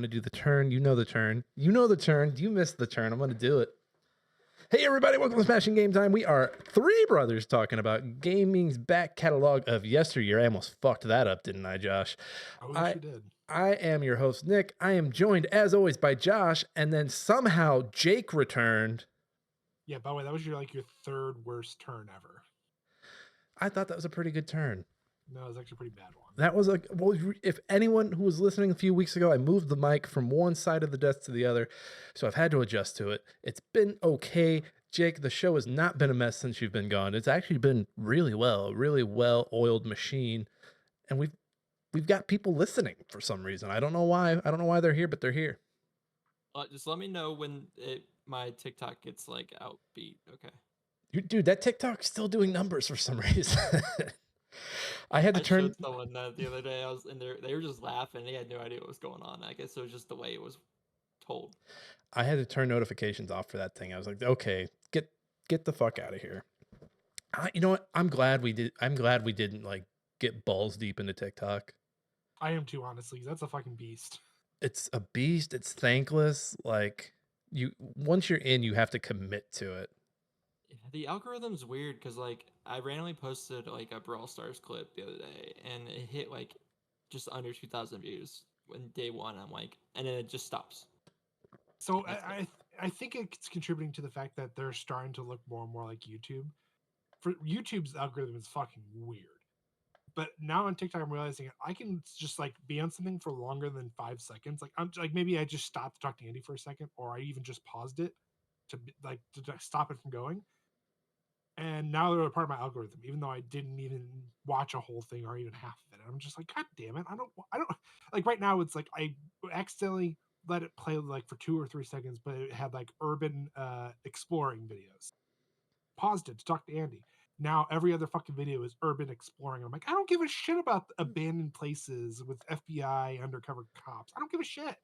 to do the turn. You know the turn. You know the turn. You missed the turn. I'm going to do it. Hey, everybody. Welcome to Smashing Game Time. We are three brothers talking about gaming's back catalog of yesteryear. I almost fucked that up, didn't I, Josh? I wish you did. I am your host, Nick. I am joined, as always, by Josh. And then somehow Jake returned. Yeah, by the way, that was your third worst turn ever. I thought that was a pretty good turn. No, it was actually a pretty bad one. That was if anyone who was listening a few weeks ago, I moved the mic from one side of the desk to the other, so I've had to adjust to it. It's been okay. Jake, the show has not been a mess since you've been gone. It's actually been really well-oiled machine, and we've got people listening for some reason. I don't know why. I don't know why they're here, but they're here. Just let me know when my TikTok gets outbeat. Okay. Dude, that TikTok's still doing numbers for some reason. I had to turn someone that the other day. I was in there. They were just laughing. They had no idea what was going on. I guess it was just the way it was told. I had to turn notifications off for that thing. I was like, okay, get the fuck out of here. You know what? I'm glad we didn't get balls deep into TikTok. I am too, honestly. That's a fucking beast. It's a beast. It's thankless. Once you're in, you have to commit to it. The algorithm's weird because I randomly posted a Brawl Stars clip the other day and it hit just under 2,000 views when day one. I'm and then it just stops. So I think it's contributing to the fact that they're starting to look more and more like YouTube. For YouTube's algorithm is fucking weird. But now on TikTok, I'm realizing I can just be on something for longer than 5 seconds. Maybe I just stopped to talk to Andy for a second, or I even just paused it to stop it from going. And now they're a part of my algorithm, even though I didn't even watch a whole thing or even half of it. And I'm just God damn it. I don't right now. It's I accidentally let it play for 2 or 3 seconds, but it had urban exploring videos. Paused it to talk to Andy. Now every other fucking video is urban exploring. I'm I don't give a shit about abandoned places with FBI undercover cops. I don't give a shit.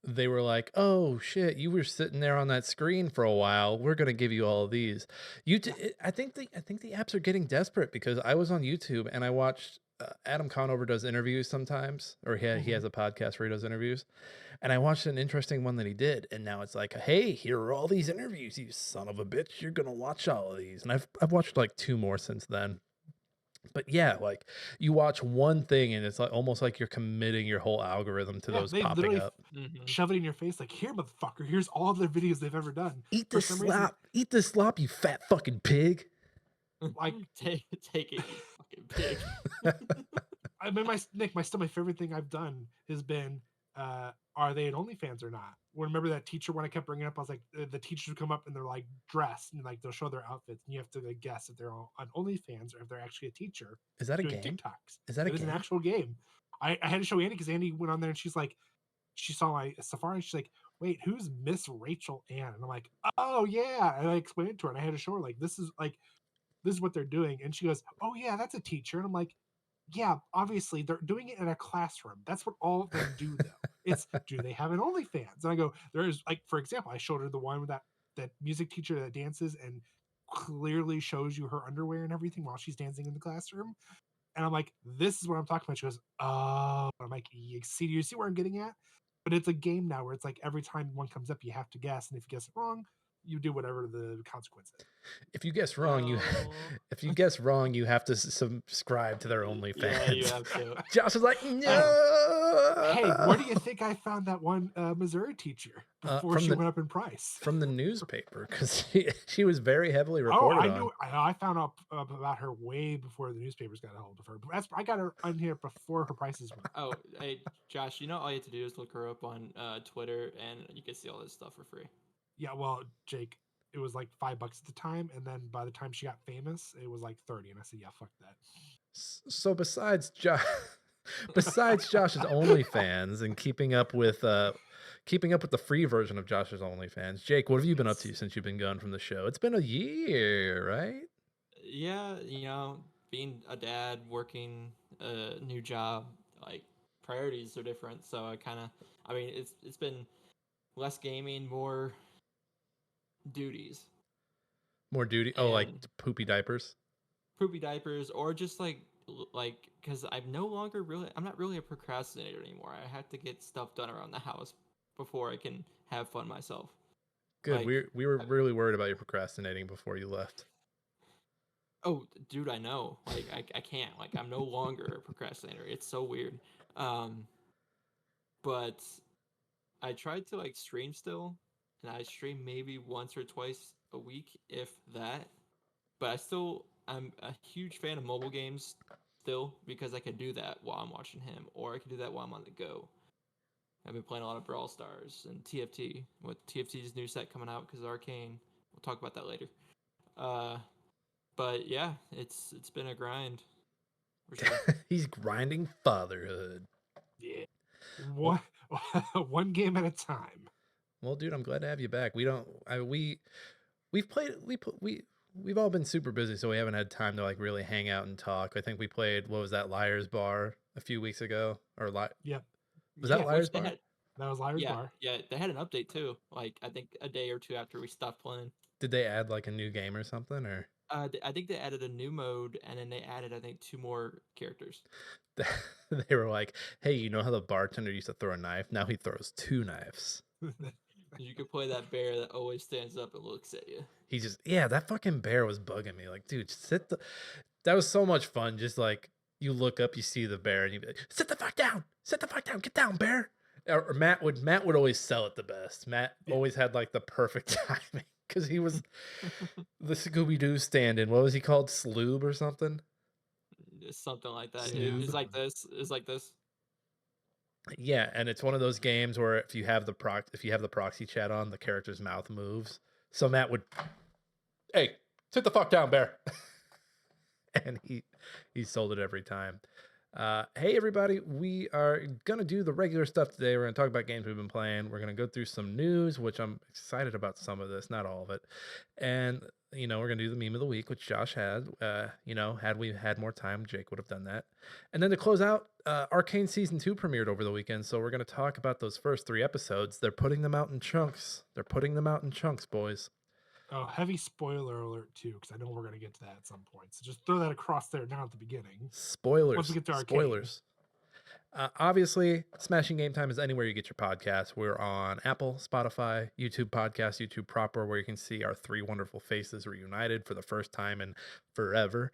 They were like, oh shit, you were sitting there on that screen for a while. We're gonna give you all of these. I think the apps are getting desperate because I was on YouTube and I watched Adam Conover does interviews sometimes, or he has a podcast where he does interviews, and I watched an interesting one that he did, and now it's hey, here are all these interviews, you son of a bitch, you're gonna watch all of these, and I've watched 2 more since then. But yeah, you watch one thing and it's almost like you're committing your whole algorithm to those popping up. Shove it in your face here, motherfucker. Here's all their videos they've ever done. Eat this slop. Eat this slop, you fat fucking pig. Take it, you fucking pig. I mean, my favorite thing I've done has been, are they at OnlyFans or not? Remember that teacher when I kept bringing up? I was the teachers would come up and they're dressed and they'll show their outfits and you have to guess if they're on OnlyFans or if they're actually a teacher. Is that a game? TikToks. Is that it was an actual game. I had to show Andy because Andy went on there and she's she saw my Safari and she's wait, who's Miss Rachel Ann? And I'm oh yeah, and I explained it to her and I had to show her this is what they're doing, and she goes, oh yeah, that's a teacher, and I'm yeah, obviously they're doing it in a classroom. That's what all of them do, though. It's, do they have an OnlyFans? And I go, there's for example, I showed her the one with that music teacher that dances and clearly shows you her underwear and everything while she's dancing in the classroom. And I'm this is what I'm talking about. She goes, oh, I'm do you see where I'm getting at? But it's a game now where it's every time one comes up, you have to guess, and if you guess it wrong, you do whatever the consequence is. If you guess wrong, you have to subscribe to their OnlyFans. Yeah, you have to. Josh is no. Hey, where do you think I found that one Missouri teacher before she went up in price? From the newspaper, because she was very heavily reported on. I found out about her way before the newspapers got a hold of her. But I got her on here before her prices went. Oh, hey, Josh, all you have to do is look her up on Twitter, and you can see all this stuff for free. Yeah, well, Jake, it was $5 at the time, and then by the time she got famous, it was 30, and I said, yeah, fuck that. So besides Josh's OnlyFans and keeping up with the free version of Josh's OnlyFans, Jake, what have you been up to since you've been gone from the show? It's been a year, right? Yeah, being a dad, working a new job, priorities are different, so it's been less gaming, more duties. More duty? Poopy diapers? Poopy diapers, or just like because I'm not really a procrastinator anymore. I have to get stuff done around the house before I can have fun myself. Good. Like, We were really worried about you procrastinating before you left. oh, dude, I know. Like, I can't. Like, I'm no longer a procrastinator. It's so weird. Um, but I tried to like stream still, and I stream maybe once or twice a week, if that. But I'm a huge fan of mobile games still because I can do that while I'm watching him, or I can do that while I'm on the go. I've been playing a lot of Brawl Stars and TFT with TFT's new set coming out because of Arcane. We'll talk about that later. Uh, but yeah, it's been a grind for sure. He's grinding fatherhood. Yeah. Well, One game at a time. well, dude, I'm glad to have you back. We've played we've all been super busy, so we haven't had time to like really hang out and talk. I think we played, what was that, Liar's Bar a few weeks ago, or Yep. was that Yeah, Liar's which they Bar? had. That was Liar's Yeah, Bar. yeah, they had an update too. Like I think a day or two after we stopped playing. Did they add like a new game or something, or I think they added a new mode, and then they added I think 2 more characters. they were like, hey, you know how the bartender used to throw a knife? Now he throws 2 knives. You could play that bear that always stands up and looks at you. He just, yeah, that fucking bear was bugging me. Like, dude, that was so much fun. Just like you look up, you see the bear, and you be like, sit the fuck down, get down, bear. Or Matt would always sell it the best. Matt Yeah. always had like the perfect timing because he was the Scooby Doo stand-in. What was he called, Sloob or something? Something like that. Snoob. It's like this. It's like this. Yeah, and it's one of those games where if you have the proxy chat on, the character's mouth moves. So Matt would, hey, sit the fuck down, bear. And he sold it every time. Hey everybody, we are gonna do the regular stuff today. We're gonna talk about games we've been playing. We're gonna go through some news, which I'm excited about some of this, not all of it. And we're gonna do the meme of the week, which Josh had. Had we had more time, Jake would have done that. And then to close out, Arcane season 2 premiered over the weekend, so we're gonna talk about those first 3 episodes. They're putting them out in chunks. Boys. Oh, heavy spoiler alert too, because I know we're gonna get to that at some point. So just throw that across there now at the beginning. Spoilers. Once we get to Arcane. Spoilers. Obviously, Smashing Game Time is anywhere you get your podcasts. We're on Apple, Spotify, YouTube Podcasts, YouTube proper, where you can see our 3 wonderful faces reunited for the first time in forever.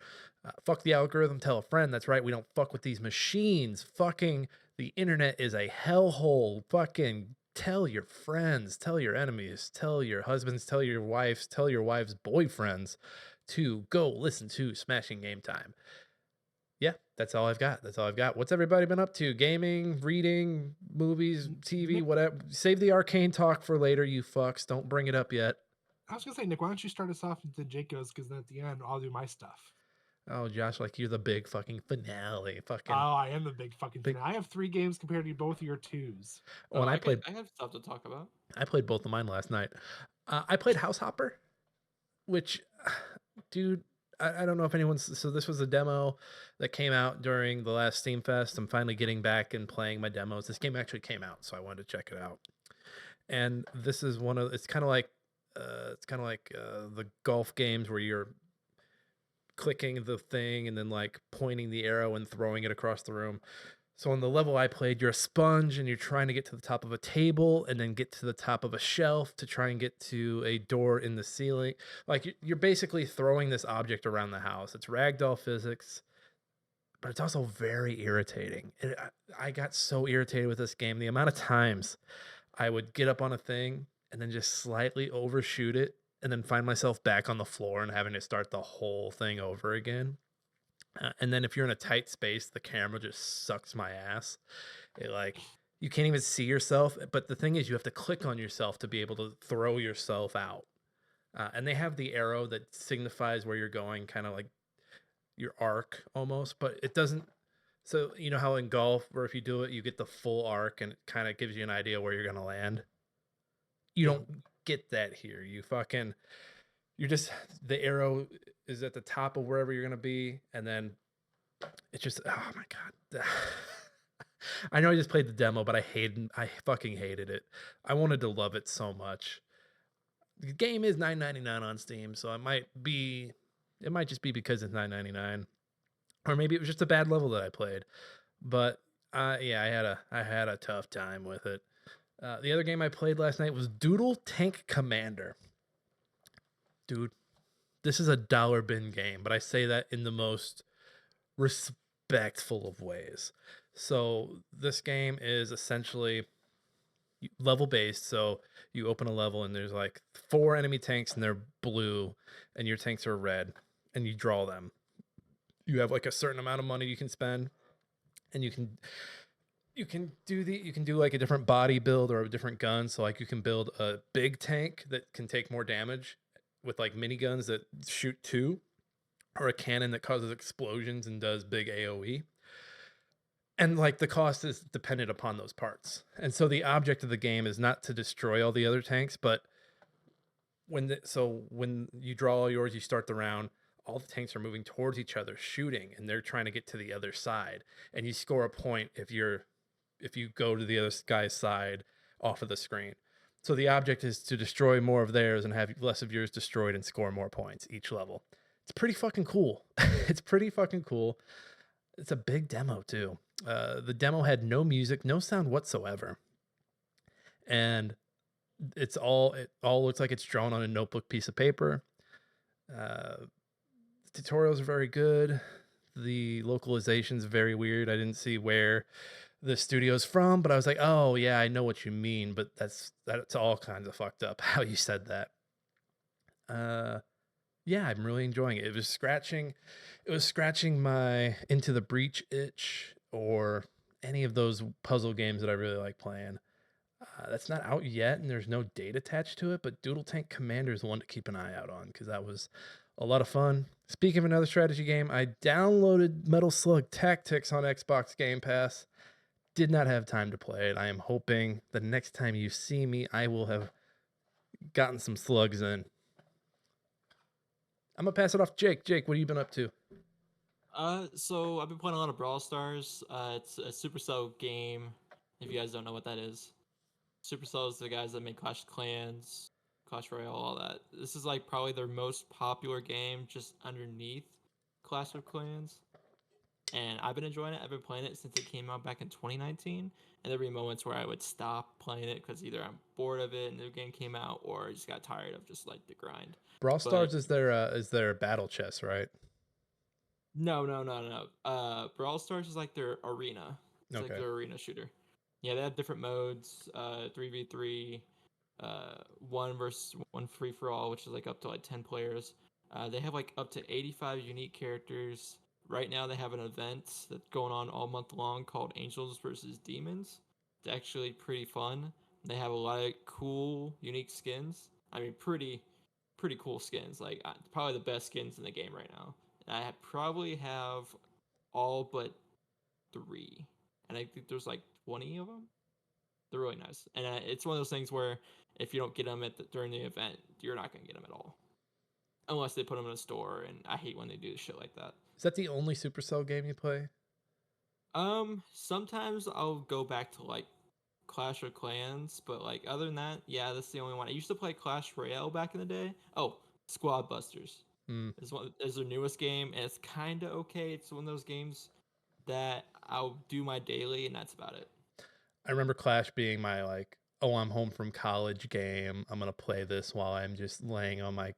Fuck the algorithm, tell a friend. That's right, we don't fuck with these machines. Fucking the internet is a hellhole. Fucking tell your friends, tell your enemies, tell your husbands, tell your wives, tell your wives' boyfriends to go listen to Smashing Game Time. Yeah, that's all I've got. What's everybody been up to? Gaming, reading, movies, TV, whatever. Save the Arcane talk for later, you fucks. Don't bring it up yet. I was gonna say, Nick, why don't you start us off until Jake goes? Because then at the end, I'll do my stuff. Oh, Josh, like you're the big fucking finale. Fucking. Oh, I am the big fucking thing. I have 3 games compared to both of your 2s. When I have stuff to talk about. I played both of mine last night. I played House Hopper, which, dude, I don't know if anyone's. So this was a demo that came out during the last Steam Fest. I'm finally getting back and playing my demos. This game actually came out, so I wanted to check it out. And this is one of. It's kind of like the golf games where you're clicking the thing and then like pointing the arrow and throwing it across the room. So on the level I played, you're a sponge and you're trying to get to the top of a table and then get to the top of a shelf to try and get to a door in the ceiling. Like you're basically throwing this object around the house. It's ragdoll physics, but it's also very irritating. I got so irritated with this game. The amount of times I would get up on a thing and then just slightly overshoot it and then find myself back on the floor and having to start the whole thing over again. And then if you're in a tight space, the camera just sucks my ass. You can't even see yourself. But the thing is, you have to click on yourself to be able to throw yourself out. And they have the arrow that signifies where you're going, kind of like your arc almost, but it doesn't. So you know how in golf, where if you do it, you get the full arc and it kind of gives you an idea where you're going to land. You don't get that here. You're just, the arrow is at the top of wherever you're going to be. And then it's just, oh my God. I know I just played the demo, but I fucking hated it. I wanted to love it so much. The game is $9.99 on Steam, so it might just be because it's $9.99. or maybe it was just a bad level that I played. But yeah, I had a tough time with it. The other game I played last night was Doodle Tank Commander. Dude, this is a dollar bin game, but I say that in the most respectful of ways. So this game is essentially level based. So you open a level and there's like 4 enemy tanks and they're blue, and your tanks are red, and you draw them. You have like a certain amount of money you can spend, and you can do like a different body build or a different gun. So like you can build a big tank that can take more damage with like miniguns that shoot 2, or a cannon that causes explosions and does big AoE. And like the cost is dependent upon those parts. And so the object of the game is not to destroy all the other tanks, but when you draw all yours, you start the round, all the tanks are moving towards each other shooting, and they're trying to get to the other side, and you score a point if you go to the other guy's side off of the screen. So the object is to destroy more of theirs and have less of yours destroyed and score more points each level. It's pretty fucking cool. It's pretty fucking cool. It's a big demo too. The demo had no music, no sound whatsoever, and it all looks like it's drawn on a notebook piece of paper. The tutorials are very good. The localization's very weird. I didn't see where the studio's from, but I was like, oh yeah, I know what you mean, but that's all kinds of fucked up how you said that. Yeah, I'm really enjoying it. It was scratching my Into the Breach itch, or any of those puzzle games that I really like playing. That's not out yet, and there's no date attached to it, but Doodle Tank Commander is the one to keep an eye out on, because that was a lot of fun. Speaking of another strategy game, I downloaded Metal Slug Tactics on Xbox Game Pass. Did not have time to play it. I am hoping the next time you see me, I will have gotten some slugs in. I'm gonna pass it off to Jake. Jake, what have you been up to? So I've been playing a lot of Brawl Stars. It's a Supercell game. If you guys don't know what that is, Supercell is the guys that make Clash of Clans, Clash Royale, all that. This is like probably their most popular game, just underneath Clash of Clans. And I've been enjoying it. I've been playing it since it came out back in 2019. And there'd be moments where I would stop playing it because either I'm bored of it and the game came out, or I just got tired of just like the grind. Brawl But Stars is their battle chess, right? no. Brawl Stars is like their arena. It's like Okay. their arena shooter. Yeah, they have different modes. 3v3, 1 versus 1 free for all, which is like up to like 10 players. They have like up to 85 unique characters. Right now, they have an event that's going on all month long called Angels versus Demons. It's actually pretty fun. They have a lot of cool, unique skins. I mean, pretty cool skins. Like probably the best skins in the game right now. And I probably have all but 3, and I think there's like 20 of them. They're really nice, and it's one of those things where if you don't get them during the event, you're not gonna get them at all, unless they put them in a store. And I hate when they do shit like that. Is that the only Supercell game you play? Sometimes I'll go back to like Clash of Clans, but like other than that, yeah, that's the only one. I used to play Clash Royale back in the day. Oh, Squad Busters is their newest game, and it's kind of okay. It's one of those games that I'll do my daily, and that's about it. I remember Clash being my like, oh, I'm home from college game. I'm gonna play this while I'm just laying on my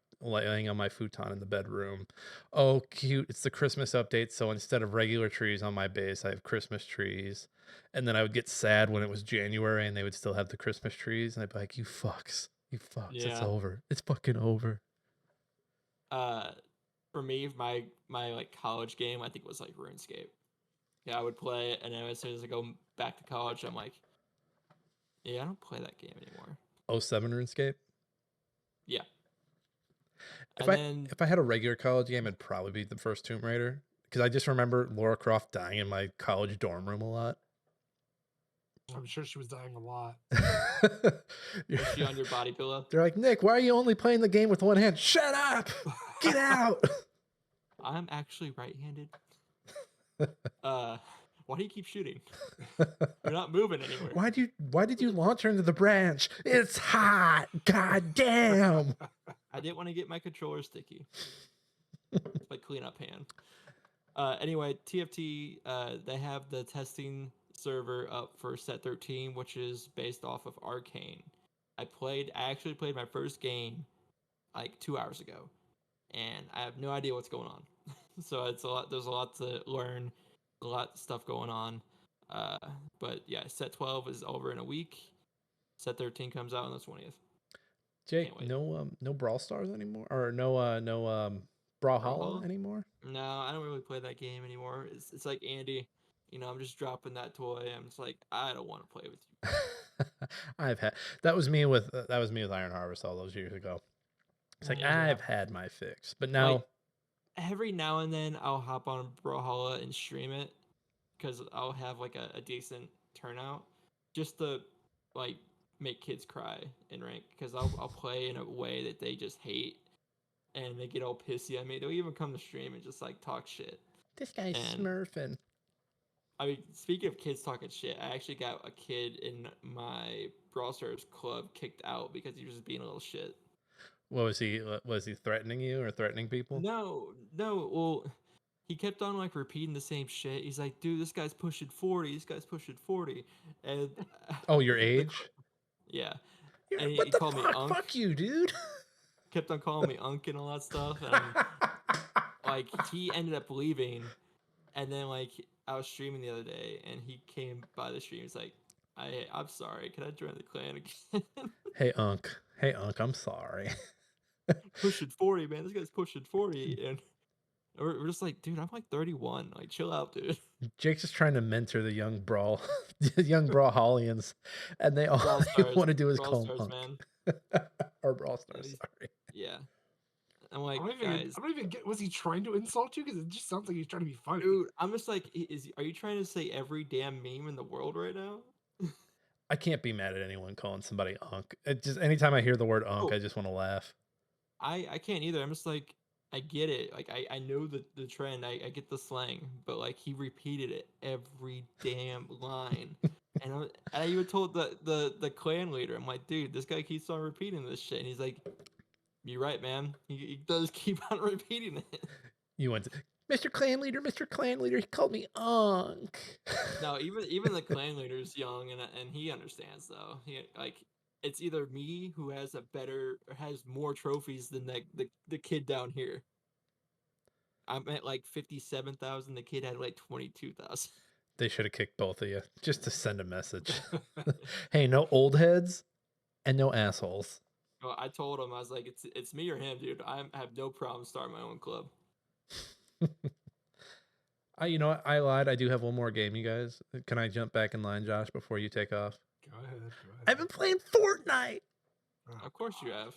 futon in the bedroom. Oh, cute! It's the Christmas update, so instead of regular trees on my base, I have Christmas trees. And then I would get sad when it was January and they would still have the Christmas trees, and I'd be like, you fucks, it's Yeah. over. It's fucking over. For me, my like college game, I think was like RuneScape. Yeah, I would play it, and then as soon as I go back to college, I'm like, yeah, I don't play that game anymore. 07 RuneScape. Yeah. If I had a regular college game, it'd probably be the first Tomb Raider, because I just remember Lara Croft dying in my college dorm room a lot. I'm sure she was dying a lot. Was she on your body pillow? They're like, Nick, why are you only playing the game with one hand? Shut up! Get out! I'm actually right-handed. Why do you keep shooting? You're not moving anywhere. Why did you launch her into the branch? It's hot! God damn! I didn't want to get my controller sticky. It's my cleanup hand. Anyway, TFT, they have the testing server up for set 13, which is based off of Arcane. I actually played my first game like 2 hours ago, and I have no idea what's going on. So it's a lot. There's a lot to learn, a lot of stuff going on. Uh, but yeah, set 12 is over in a week. Set 13 comes out on the 20th. Jake, wait. no Brawl Stars anymore, or no Brawlhalla Brawlhalla? anymore. No, I don't really play that game anymore. It's like Andy. I'm just dropping that toy. I'm just like, I don't want to play with you. I've had that was me with Iron Harvest all those years ago. It's like Yeah. I've had my fix, but Like, now every now and then I'll hop on Brawlhalla and stream it because I'll have like a decent turnout just to like make kids cry in rank because I'll play in a way that they just hate and they get all pissy at me. They'll even come to stream and just like talk shit. this guy's And smurfing. I mean, speaking of kids talking shit, I actually got a kid in my Brawl Stars club kicked out because he was just being a little shit. What was he? Was he threatening you or threatening people? No. Well, he kept on like repeating the same shit. He's like, "Dude, this guy's pushing 40. This guy's pushing 40." And Oh, your the age? yeah, Yeah, and what he the called me fuck? Unk. Fuck you, dude. Kept on calling me Unk and all that stuff, and like he ended up leaving. And then like I was streaming the other day, and he came by the stream. He's like, I'm sorry. Can I join the clan again?" Hey, Unc. I'm sorry. Pushing 40, man. This guy's pushing 40, and we're just like, dude, I'm like 31. Like, chill out, dude. Jake's just trying to mentor the young young Brawlhallians, and they all Brawl they Stars, want to do is Brawl call him Stars, Unc. man. Or Brawl Stars. He's- Sorry. Yeah. I'm like, I guys, don't even get. Was he trying to insult you? Because it just sounds like he's trying to be funny. dude, I'm just like, are you trying to say every damn meme in the world right now? I can't be mad at anyone calling somebody Unc. It just anytime I hear the word Unc, Oh. I just want to laugh. I can't either. I'm just like, I get it. Like, I know the trend. I get the slang, but like he repeated it every damn line. And I even told the clan leader, I'm like, dude, this guy keeps on repeating this shit. And he's like, you're right, man. He does keep on repeating it. You went to Mr. Clan Leader, he called me Unc. No, even the clan leader's young, and he understands though. He like it's either me who has has more trophies than the kid down here. I'm at like 57,000. The kid had like 22,000. They should have kicked both of you just to send a message. Hey, no old heads and no assholes. Well, I told him, I was like, it's me or him, dude. I have no problem starting my own club. You know what? I lied. I do have one more game, you guys. Can I jump back in line, Josh, before you take off? Go ahead. I've been playing Fortnite. Oh, Of course you have.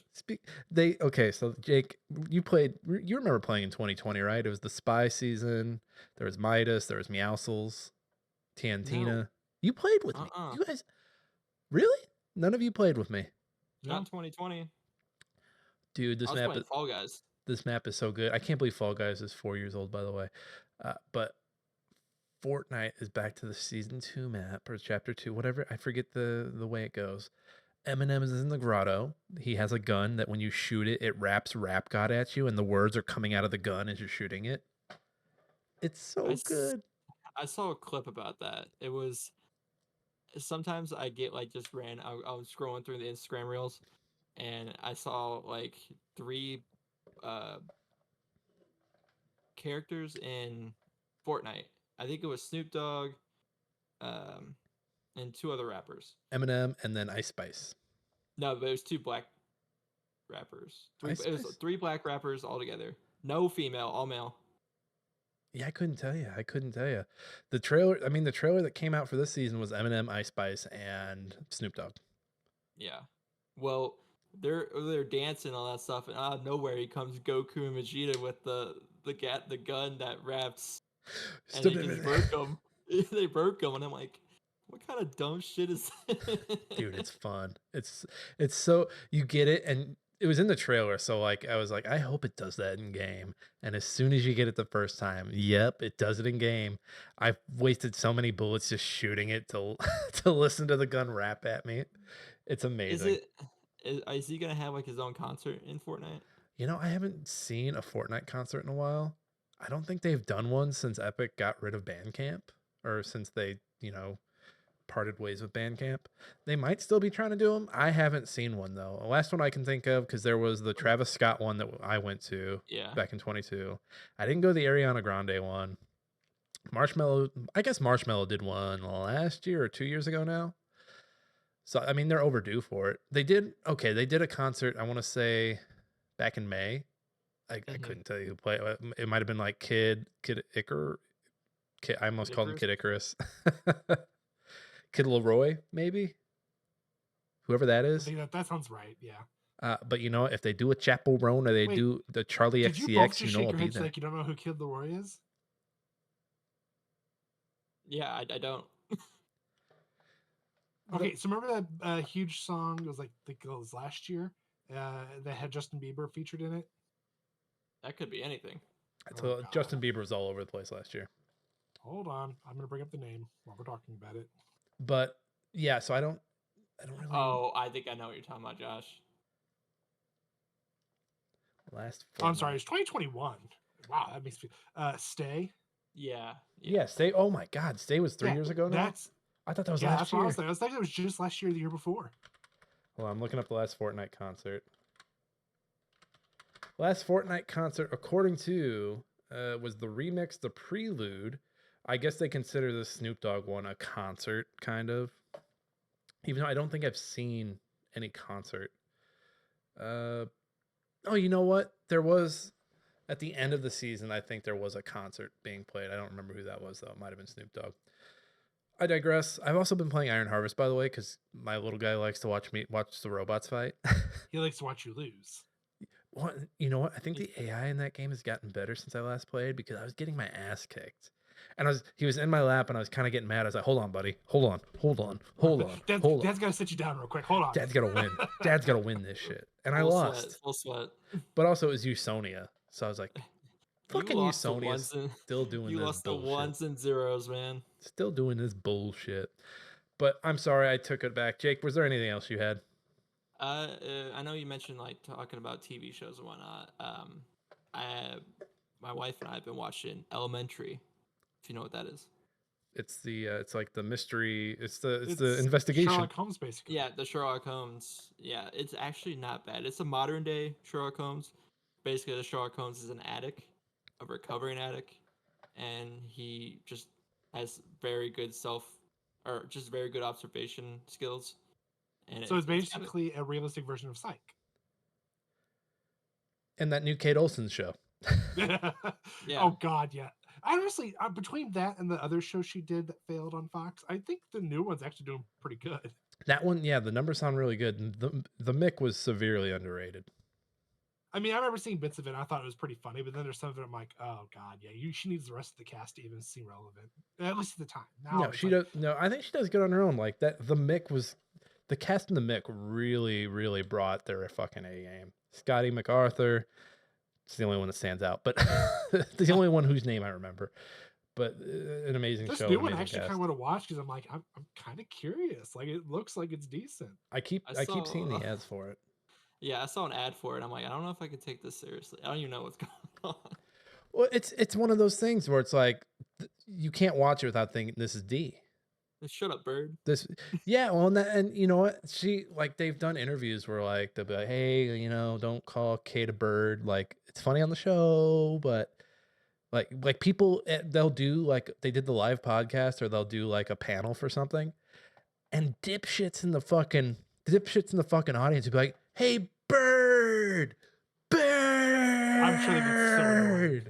Okay, so Jake, you remember playing in 2020, right? It was the Spy season. There was Midas, there was Meowscles, Tantina. No. You played with me. You guys, really? None of you played with me. Not in 2020. Dude, I was playing Fall Guys. This map is so good. I can't believe Fall Guys is 4 years old, by the way. But Fortnite is back to the season 2 map or chapter 2, whatever. I forget the way it goes. Eminem is in the grotto. He has a gun that when you shoot it, it raps Rap God at you, and the words are coming out of the gun as you're shooting it. It's so good. I saw a clip about that. It was sometimes I get like just I was scrolling through the Instagram reels, and I saw like 3 characters in Fortnite. I think it was Snoop Dogg, and 2 other rappers. Eminem and then Ice Spice. No, but it was 2 black rappers. Ice It was Spice? 3 black rappers all together. No female, all male. Yeah, I couldn't tell you. The trailer that came out for this season was Eminem, Ice Spice, and Snoop Dogg. Yeah. Well, they're dancing all that stuff, and out of nowhere he comes Goku and Vegeta with the gun that raps, and they just broke them. They broke them, and I'm like, what kind of dumb shit is this? Dude, it's fun. It's so you get it, and it was in the trailer, so like I was like, I hope it does that in game. And as soon as you get it the first time, yep, it does it in game. I've wasted so many bullets just shooting it to to listen to the gun rap at me. It's amazing. Is he gonna have like his own concert in Fortnite? You know, I haven't seen a Fortnite concert in a while. I don't think they've done one since Epic got rid of Bandcamp, or since they, parted ways with Bandcamp. They might still be trying to do them. I haven't seen one though. The last one I can think of, because there was the Travis Scott one that I went to Yeah. back in 22. I didn't go to the Ariana Grande one. Marshmello, I guess Marshmello did one last year or 2 years ago now. So I mean, they're overdue for it. They did a concert, I want to say back in May. I couldn't tell you who played. It might have been like Kid Icar. I almost called him Kid Icarus. Kid Leroy, maybe. Whoever that I is. think that sounds right. Yeah. But if they do a Chapel Roan or they do the Charlie Did you both XCX, just I'll shake your be heads there. like you don't know who Kid Leroy is? Yeah, I don't. Okay, so remember that huge song? It was like, I think it was last year. That had Justin Bieber featured in it. That could be anything. So Justin Bieber was all over the place last year. Hold on, I'm gonna bring up the name while we're talking about it. But yeah, so I don't really. Oh, I think I know what you're talking about, Josh. Last. Oh, I'm sorry, it's 2021. Wow, that makes me. Stay. Yeah. Stay. Oh my God, Stay was 3 years ago now. I thought that was last year. I was thinking it was just last year, or the year before. Well, I'm looking up the last Fortnite concert. Last Fortnite concert, according to, was the remix, the prelude. I guess they consider the Snoop Dogg one a concert, kind of. Even though I don't think I've seen any concert. Oh, you know what? There was, at the end of the season, I think there was a concert being played. I don't remember who that was, though. It might have been Snoop Dogg. I digress. I've also been playing Iron Harvest, by the way, because my little guy likes to watch the robots fight. He likes to watch you lose. What, you know what? I think the AI in that game has gotten better since I last played, because I was getting my ass kicked. And he was in my lap, and I was kind of getting mad. I was like, hold on, buddy. Hold on. Dad's got to sit you down real quick. Hold on. Dad's got to win. Dad's got to win this shit. And I lost. Full sweat. But also, it was Usonia. So I was like, fucking Usonia still doing this You lost bullshit. the ones and zeros, man. Still doing this bullshit. But I'm sorry, I took it back. Jake, was there anything else you had? I know you mentioned like talking about TV shows and whatnot. My wife and I have been watching Elementary. If you know what that is. It's it's like the mystery. It's the investigation. Sherlock Holmes, basically. Yeah, the Sherlock Holmes. Yeah, it's actually not bad. It's a modern day Sherlock Holmes. Basically, the Sherlock Holmes is an addict, a recovering addict, and he just has very good very good observation skills. And so it's basically a realistic version of Psych. And that new Kate Olsen show. Yeah. Oh God, yeah. Honestly, between that and the other show she did that failed on Fox, I think the new one's actually doing pretty good. That one, yeah, the numbers sound really good. The Mick was severely underrated. I mean, I remember seeing bits of it. And I thought it was pretty funny, but then there's some of it I'm like, oh God, yeah, she needs the rest of the cast to even seem relevant, at least at the time. Now, no, she does. No, I think she does good on her own. Like that, the cast in the Mick really, really brought their fucking A game. Scotty MacArthur. It's the only one that stands out, but the only one whose name I remember. But an amazing show. This new one I actually kind of want to watch because I'm like, I'm kind of curious. Like, it looks like it's decent. I keep seeing the ads for it. Yeah, I saw an ad for it. I'm like, I don't know if I could take this seriously. I don't even know what's going on. Well, it's one of those things where it's like you can't watch it without thinking this is D. Shut up, bird. Yeah, well, and you know what? They've done interviews where like they'll be like, hey, don't call Kate a bird. Like, it's funny on the show, but like people, they'll do like they did the live podcast, or they'll do like a panel for something, and dipshits in the fucking audience would be like, hey, bird. I'm sure they get so annoying.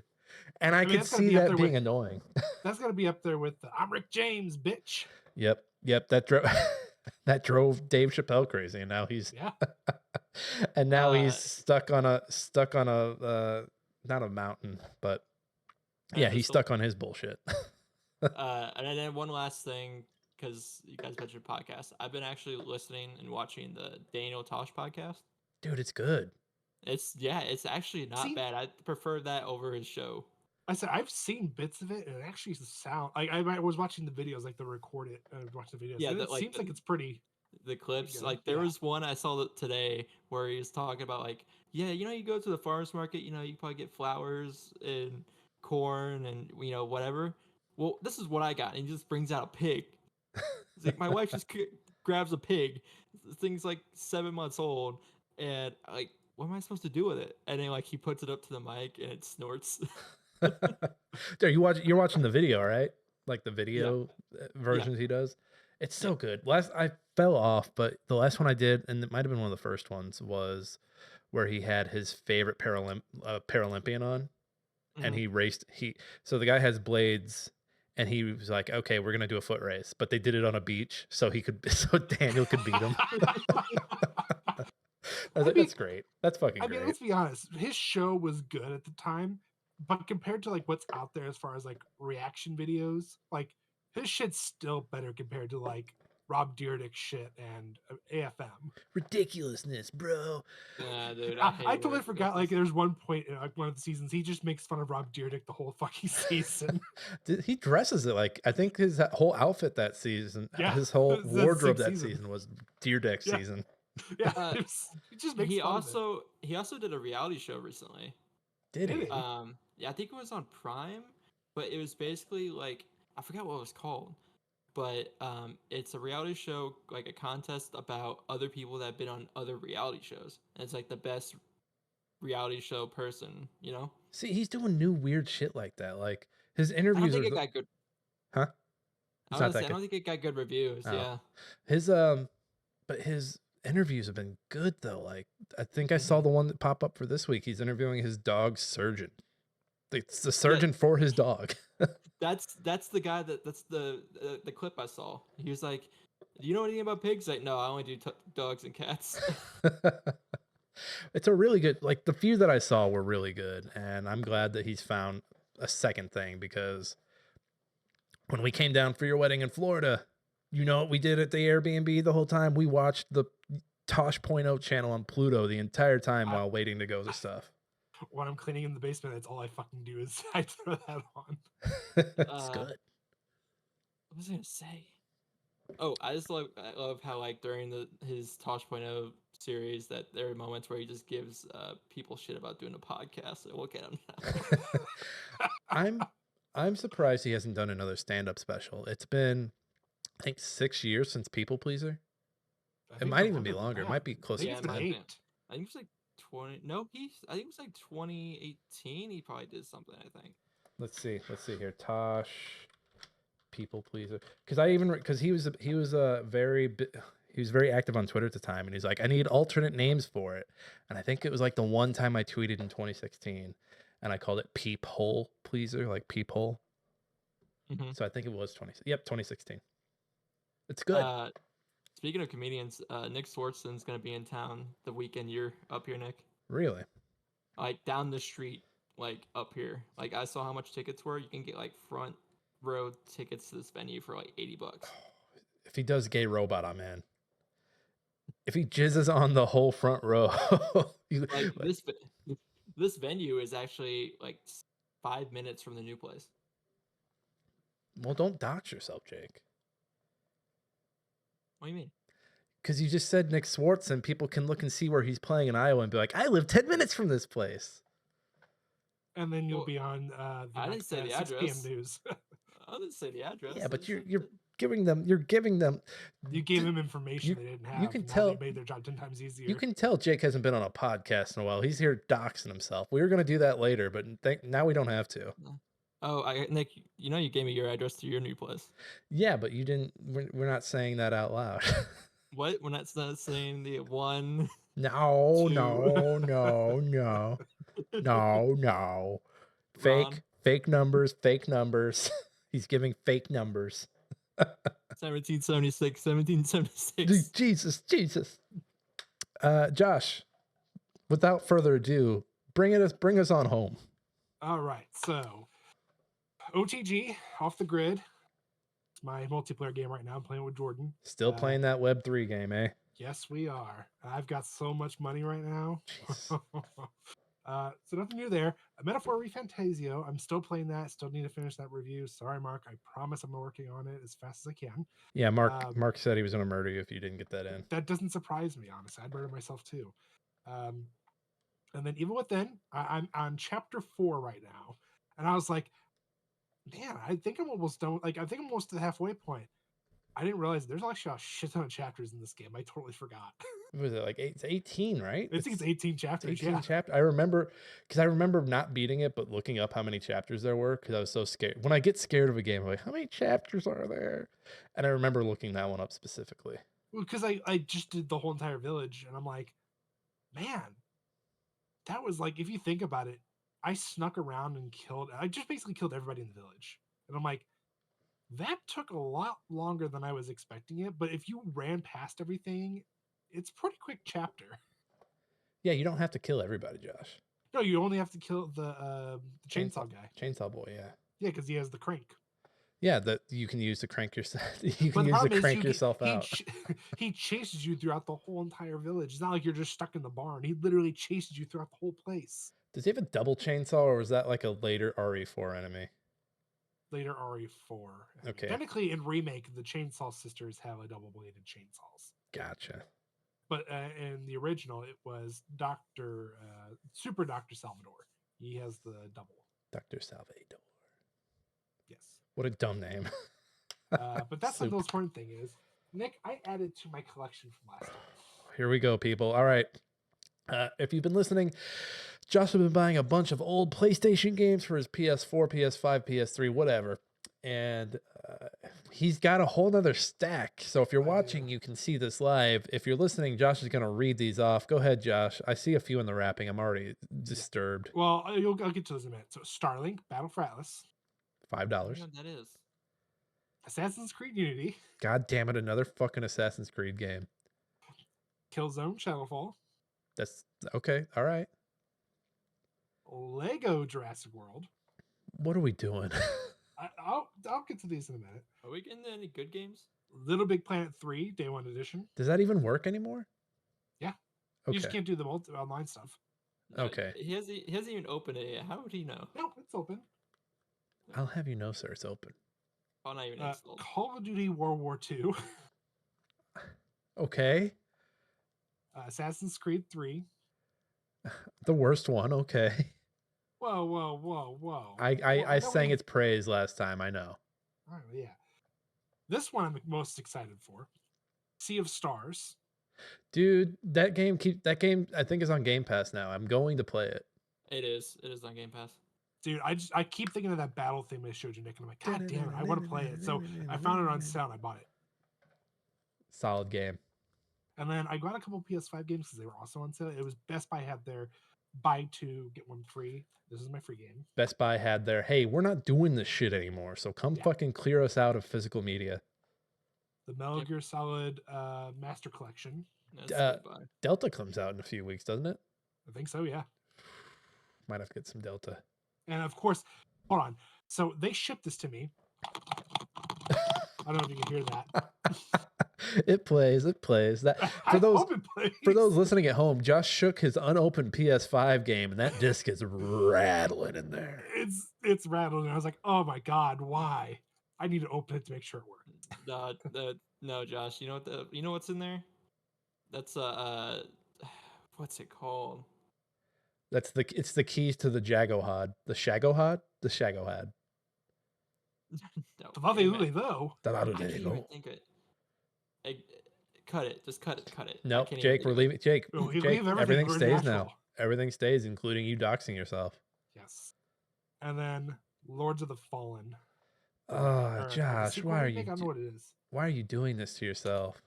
And I could see that being annoying. That's got to be up there with I'm Rick James, bitch. Yep. That drove Dave Chappelle crazy, and now he's and now he's stuck on a not a mountain, but yeah, he's stuck on his bullshit. And then one last thing, because you guys mentioned podcasts, I've been actually listening and watching the Daniel Tosh podcast. Dude, it's good. It's actually not bad. I prefer that over his show. I said I've seen bits of it, and it actually sound like I was watching the videos, like the recorded. I was watching the videos. Yeah, it seems like it's pretty. The clips, like there was one I saw today where he was talking about like, you go to the farmers market, you probably get flowers and corn and whatever. Well, this is what I got. And he just brings out a pig. He's like, my wife just grabs a pig. This thing's like 7 months old, and like, what am I supposed to do with it? And then like he puts it up to the mic and it snorts. Dude, you're watching the video, right? Like the Yeah. video versions he does. It's so Yeah. good. I fell off, but the last one I did, and it might have been one of the first ones, was where he had his favorite Paralympian on, and Mhm. so the guy has blades, and he was like, okay, we're gonna do a foot race, but they did it on a beach so Daniel could beat him. I was I like, mean, that's great. That's fucking I mean, great. let's be honest. His show was good at the time, but compared to like what's out there as far as like reaction videos, like his shit's still better compared to like Rob Dyrdek's shit and AFM. Ridiculousness, bro. Yeah, dude, I hate totally it. forgot. Like, there's one point in like one of the seasons, he just makes fun of Rob Dyrdek the whole fucking season. He dresses it like, I think his whole outfit that season, Yeah, his whole it's the wardrobe same that season. season was Deer Deck Yeah. season. Yeah, Uh, he just makes he fun of it. also did a reality show recently. Did he? Did he? Yeah, I think it was on Prime, but it was basically like, I forgot what it was called, but it's a reality show, like a contest about other people that have been on other reality shows, and it's like the best reality show person, See, he's doing new weird shit like that. Like his I don't interviews think are, it got good. huh? I It's was not gonna say, that I good. don't think it got good reviews. Oh. Yeah. His but his interviews have been good though. Like I think I saw Mhm. the one that popped up for this week. He's interviewing his dog's surgeon. It's the Yeah, surgeon for his dog. that's the guy that's the clip I saw. He was like, "Do you know anything about pigs?" Like, no, I only do dogs and cats. It's a really good, like the few that I saw were really good, and I'm glad that he's found a second thing, because when we came down for your wedding in Florida, you know what we did at the Airbnb the whole time? We watched the Tosh.0 channel on Pluto the entire time I- while waiting to go to stuff. When I'm cleaning in the basement, that's all I fucking do is I throw that on. It's good. What was I gonna say? Oh, I love how like during his Tosh.0 series that there are moments where he just gives people shit about doing a podcast. And look at him now. I'm surprised he hasn't done another stand-up special. It's been, I think, 6 years since People Pleaser. I It think might it's even be than longer. It that. might be I closer think Yeah, to it's it been might 10. be. 8. I think it was like 20. No, I think it was like 2018. He probably did something. I think. Let's see here. Tosh, People Pleaser. Because he was very active on Twitter at the time, and he's like, I need alternate names for it. And I think it was like the one time I tweeted in 2016, and I called it Peephole Pleaser, like peephole. Mm-hmm. So I think it was 2016. It's good. Speaking of comedians, Nick Swartzen's gonna be in town the weekend you're up here, Nick. Really? Like down the street, like up here. Like I saw how much tickets were. You can get like front row tickets to this venue for like $80. If he does Gay Robot, I'm in. If he jizzes on the whole front row, Like this venue is actually like 5 minutes from the new place. well, don't dox yourself, Jake. What do you mean? Because you just said Nick Swartz, and people can look and see where he's playing in Iowa and be like, I live 10 minutes from this place. And then you'll Well, be on I the didn't next say the 6 p.m. address. news. I didn't say the address. Yeah, but I you're said giving them. You gave them information you- they didn't you have. can Now tell- they made their job 10 times easier. You can tell Jake hasn't been on a podcast in a while. He's here doxing himself. We were going to do that later, but now we don't have to. Oh, Nick, you gave me your address to your new place. Yeah, but you didn't. We're not saying that out loud. What? We're not saying the one. No, Two. no. Ron. Fake numbers. He's giving fake numbers. 1776. Jesus. Josh, without further ado, bring us on home. All right, so OTG Off the Grid. It's my multiplayer game right now. I'm playing with Jordan. Still playing that Web3 game, eh? Yes, we are. I've got so much money right now. Jeez. So nothing new there. A Metaphor ReFantazio. I'm still playing that. Still need to finish that review. Sorry, Mark. I promise I'm working on it as fast as I can. Yeah, Mark said he was going to murder you if you didn't get that in. That doesn't surprise me, honestly. I'd murder myself too. And then Evil Within, I'm on chapter 4 right now. And I was like, man, I think I'm almost done. Like, I think I'm almost to the halfway point. I didn't realize there's actually a shit ton of chapters in this game. I totally forgot. What was it like it's 18, right? I think it's 18 chapters. 18 Yeah. chapters. I remember because I remember not beating it, but looking up how many chapters there were because I was so scared. When I get scared of a game, I'm like, how many chapters are there? And I remember looking that one up specifically. Well, because I just did the whole entire village, and I'm like, man, that was like, if you think about it, I snuck around and I just basically killed everybody in the village. And I'm like, that took a lot longer than I was expecting it. But if you ran past everything, it's pretty quick chapter. Yeah, you don't have to kill everybody, Josh. No, you only have to kill the chainsaw guy. Chainsaw boy, yeah. Yeah, because he has the crank. Yeah, that you can use to crank yourself. You But can the use to problem is crank yourself out. he chases you throughout the whole entire village. It's not like you're just stuck in the barn. He literally chases you throughout the whole place. Does he have a double chainsaw, or was that like a later RE4 enemy? Later RE4. Okay. Technically, in Remake, the Chainsaw Sisters have a double-bladed chainsaws. Gotcha. But in the original, it was Super Dr. Salvador. He has the double. Dr. Salvador. Yes. What a dumb name. But that's the most important thing is, Nick, I added to my collection from last time. Here we go, people. All right. If you've been listening, Josh has been buying a bunch of old PlayStation games for his PS4, PS5, PS3, whatever. And he's got a whole nother stack. So if you're watching, you can see this live. If you're listening, Josh is going to read these off. Go ahead, Josh. I see a few in the wrapping. I'm already disturbed. Well, I'll get to those in a minute. So Starlink, Battle for Atlas. $5. I don't know what that is. Assassin's Creed Unity. God damn it, another fucking Assassin's Creed game. Killzone Shadowfall. That's okay. All right. Lego Jurassic World. What are we doing? I'll get to these in a minute. Are we getting any good games? Little Big Planet 3, Day 1 Edition. Does that even work anymore? Yeah. Okay. You just can't do the online stuff. No, Okay. He hasn't even opened it yet. How would he know? No, it's open. I'll have you know, sir, it's open. Oh, not even installed. Call of Duty World War II. Okay. Assassin's Creed 3. The worst one. Okay. Whoa. I sang its praise last time. I know. All right, yeah. This one I'm most excited for. Sea of Stars. Dude, that game I think is on Game Pass now. I'm going to play it. It is on Game Pass. Dude, I keep thinking of that battle theme I showed you, Nick, and I'm like, God damn it, I want to play it. So I found it on sale and I bought it. Solid game. And then I got a couple PS5 games because they were also on sale. It was Best Buy had their buy two, get one free. This is my free game. Best Buy had their, hey, we're not doing this shit anymore, so come fucking clear us out of physical media. The Metal Gear Solid Master Collection. Delta comes out in a few weeks, doesn't it? I think so, yeah. Might have to get some Delta. And of course, hold on. So they shipped this to me. I don't know if you can hear that. It plays. That for those listening at home, Josh shook his unopened PS5 game, and that disc is rattling in there. It's rattling. I was like, oh my god, why? I need to open it to make sure it works. No, Josh. You know what's in there? That's what's it called? It's the keys to the Jagohod. The Shagohod? The Shagohod. No, though. I can't even think it. Cut it. Just cut it. Nope, Jake, we're leaving. Jake, everything stays now. Everything stays, including you doxing yourself. Yes. And then Lords of the Fallen. Oh, Josh, why are you? I don't know what it is. Why are you doing this to yourself?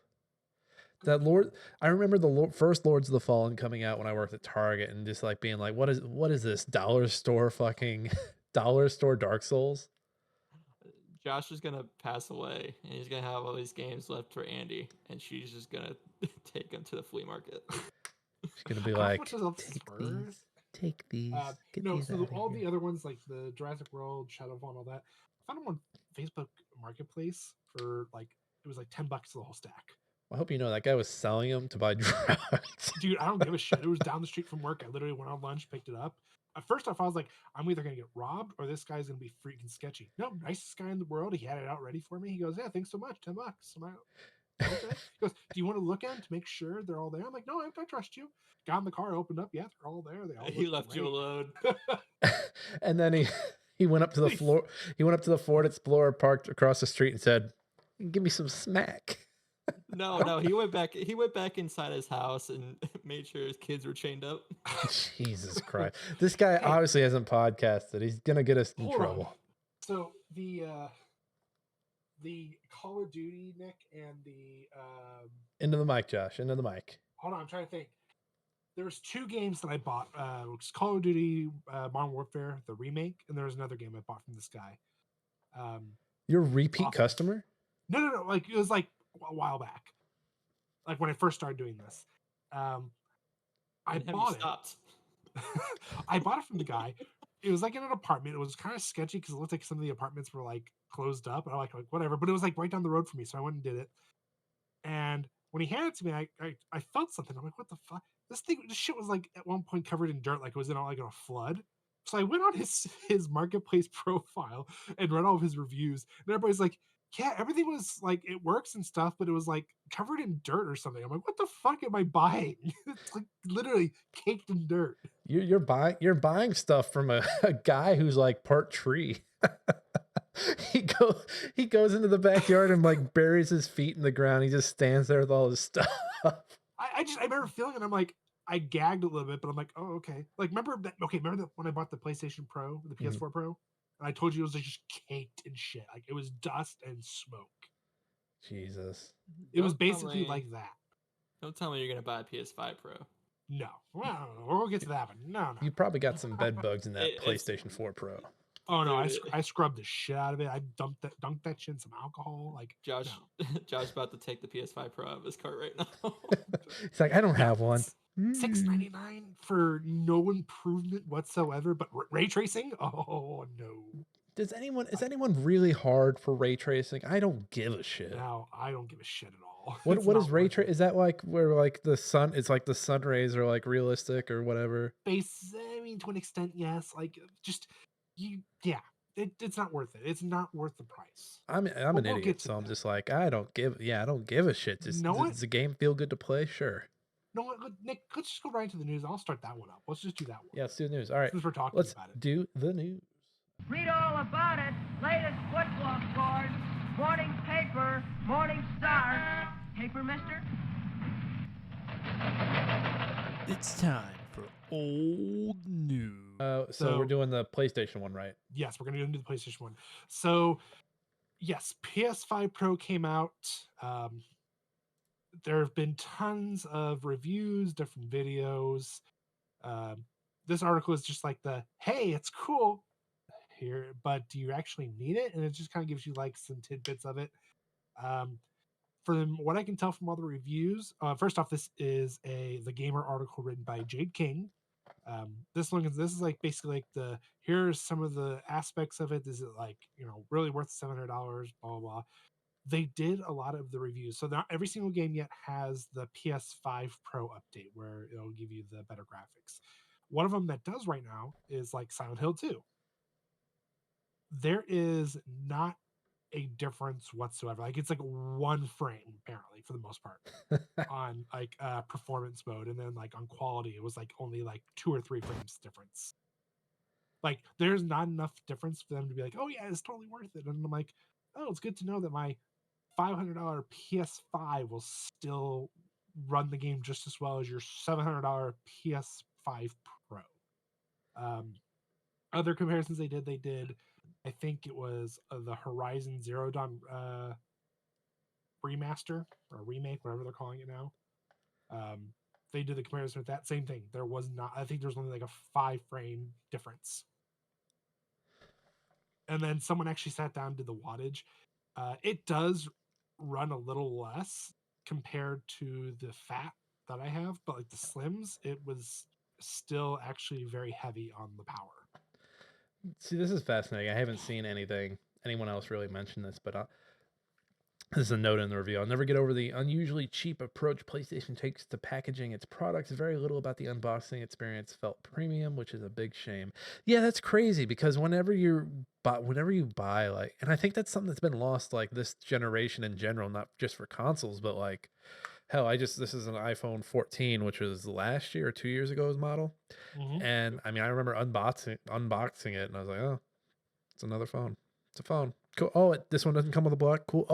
I remember the first Lords of the Fallen coming out when I worked at Target and just like being like, what is this dollar store Dark Souls? Josh is gonna pass away and he's gonna have all these games left for Andy, and she's just gonna take them to the flea market. She's gonna be like, take these. So all the other ones like the Jurassic World, Shadowfall, and all that, I found them on Facebook Marketplace for it was like $10 the whole stack. I hope you know that guy was selling them to buy drugs. Dude, I don't give a shit. It was down the street from work. I literally went on lunch, picked it up. At first off, I was like, I'm either going to get robbed or this guy's going to be freaking sketchy. No, nicest guy in the world. He had it out ready for me. He goes, yeah, thanks so much. $10. I'm like, okay. He goes, do you want to look at them to make sure they're all there? I'm like, no, I trust you. Got in the car, opened up. Yeah, they're all there. He left you alone. And then He went up to the Please. floor. He went up to the Ford Explorer parked across the street and said, "Give me some smack." No, he went back. He went back inside his house and made sure his kids were chained up. Jesus Christ! This guy Hey. obviously hasn't podcasted. He's gonna get us in Hold on. trouble. So the Call of Duty, Nick, and the Into the mic, Josh. Into the mic. hold on, I'm trying to think. There's 2 games that I bought, which is Call of Duty Modern Warfare, the remake, and there was another game I bought from this guy. You're a repeat Awesome. customer? No. Like it was like a while back, like when I first started doing this. I And have you bought it. stopped? I bought it from the guy. It was like in an apartment. It was kind of sketchy because it looked like some of the apartments were like closed up. And I'm like whatever, but it was like right down the road from me, so I went and did it. And when he handed it to me, I felt something. I'm like, what the fuck? This shit was like at one point covered in dirt, like it was in a flood. So I went on his marketplace profile and read all of his reviews, and everybody's like, yeah, everything was like it works and stuff, but it was like covered in dirt or something. I'm like, what the fuck am I buying? It's like literally caked in dirt. You're buying stuff from a guy who's like part tree. He goes into the backyard and like buries his feet in the ground. He just stands there with all his stuff. I remember feeling it. I'm like, I gagged a little bit, but I'm like, oh, okay. Like, remember when I bought the PlayStation Pro, the PS4 Pro, and I told you it was like just caked in shit. Like it was dust and smoke. Jesus. It was Don't tell basically me- like that. Don't tell me you're gonna buy a PS5 Pro. No. Well, we'll get to that, but no. You probably got some bed bugs in that It's- PlayStation 4 Pro. Oh no, Dude, I scrubbed the shit out of it. I dunked that shit in some alcohol. Like Josh, no. Josh's about to take the PS5 Pro out of his cart right now. It's like, I don't have one. $6.99 for no improvement whatsoever, but ray tracing? Oh no. Is anyone really hard for ray tracing? I don't give a shit. No, I don't give a shit at all. What It's is not ray worth trace? it. Is that like where like the sun? It's like the sun rays are like realistic or whatever. I mean, to an extent, yes. Like, just yeah. It's not worth it. It's not worth the price. I'm But an we'll get idiot, to so I'm that. just like I don't give a shit. Just, Know what? does the game feel good to play? Sure. No, Nick, let's just go right into the news. I'll start that one up. Let's just do that one. Yeah, let's do the news. All right, Since we're talking let's about it. do the news. Read all about it. Latest football scores. Morning paper. Morning Star. Paper, mister? It's time for old news. So So- we're doing the PlayStation one, right? Yes, we're going to get into the PlayStation 1. So, yes, PS5 Pro came out. There have been tons of reviews, different videos. This article is just like hey, it's cool here, but do you actually need it? And it just kind of gives you like some tidbits of it. From what I can tell from all the reviews, first off, this is the Gamer article written by Jade King. This is like basically like here's some of the aspects of it. Is it like really worth $700? Blah blah blah. They did a lot of the reviews, so not every single game yet has the PS5 Pro update where it'll give you the better graphics. One of them that does right now is like Silent Hill 2. There is not a difference whatsoever. Like it's like 1 frame apparently for the most part on like performance mode, and then like on quality it was like only like 2 or 3 frames difference. Like there's not enough difference for them to be like, oh yeah, it's totally worth it. And I'm like, oh, it's good to know that my $500 PS5 will still run the game just as well as your $700 PS5 Pro. Other comparisons they did, I think it was the Horizon Zero Dawn remaster or remake, whatever they're calling it now. They did the comparison with that same thing. There was not. I think there's only like a 5 frame difference. And then someone actually sat down and did the wattage. It does run a little less compared to the fat that I have, but like the slims, it was still actually very heavy on the power. See, this is fascinating. I haven't seen anyone else really mention this, but this is a note in the review. I'll never get over the unusually cheap approach PlayStation takes to packaging its products. Very little about the unboxing experience felt premium, which is a big shame. Yeah, that's crazy because whenever you buy like, and I think that's something that's been lost like this generation in general, not just for consoles, but like, hell, this is an iPhone 14, which was last year or 2 years ago's model. Mhm. And I mean, I remember unboxing it and I was like, oh, It's another phone. It's a phone. Cool. Oh, this one doesn't come with a block. Cool.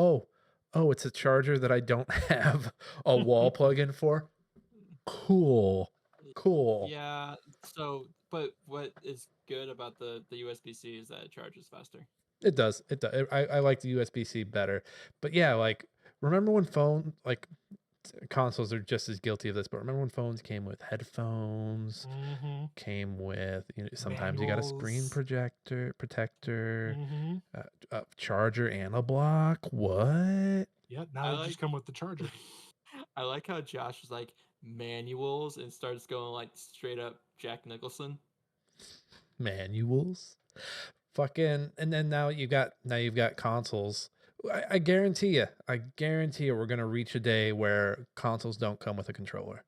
Oh, it's a charger that I don't have a wall plug-in for. Cool. Cool. Yeah. So, but what is good about the USB-C is that it charges faster. It does. It does. I like the USB-C better. But yeah, like remember when consoles are just as guilty of this, but remember when phones came with headphones, came with, sometimes you got a screen Manuals. protector, Mm-hmm. a charger and a block. What? Yeah, now they just come with the charger. I like how Josh was like manuals and starts going like straight up Jack Nicholson. Manuals? Fucking, and then now you've got consoles. I guarantee you we're gonna reach a day where consoles don't come with a controller.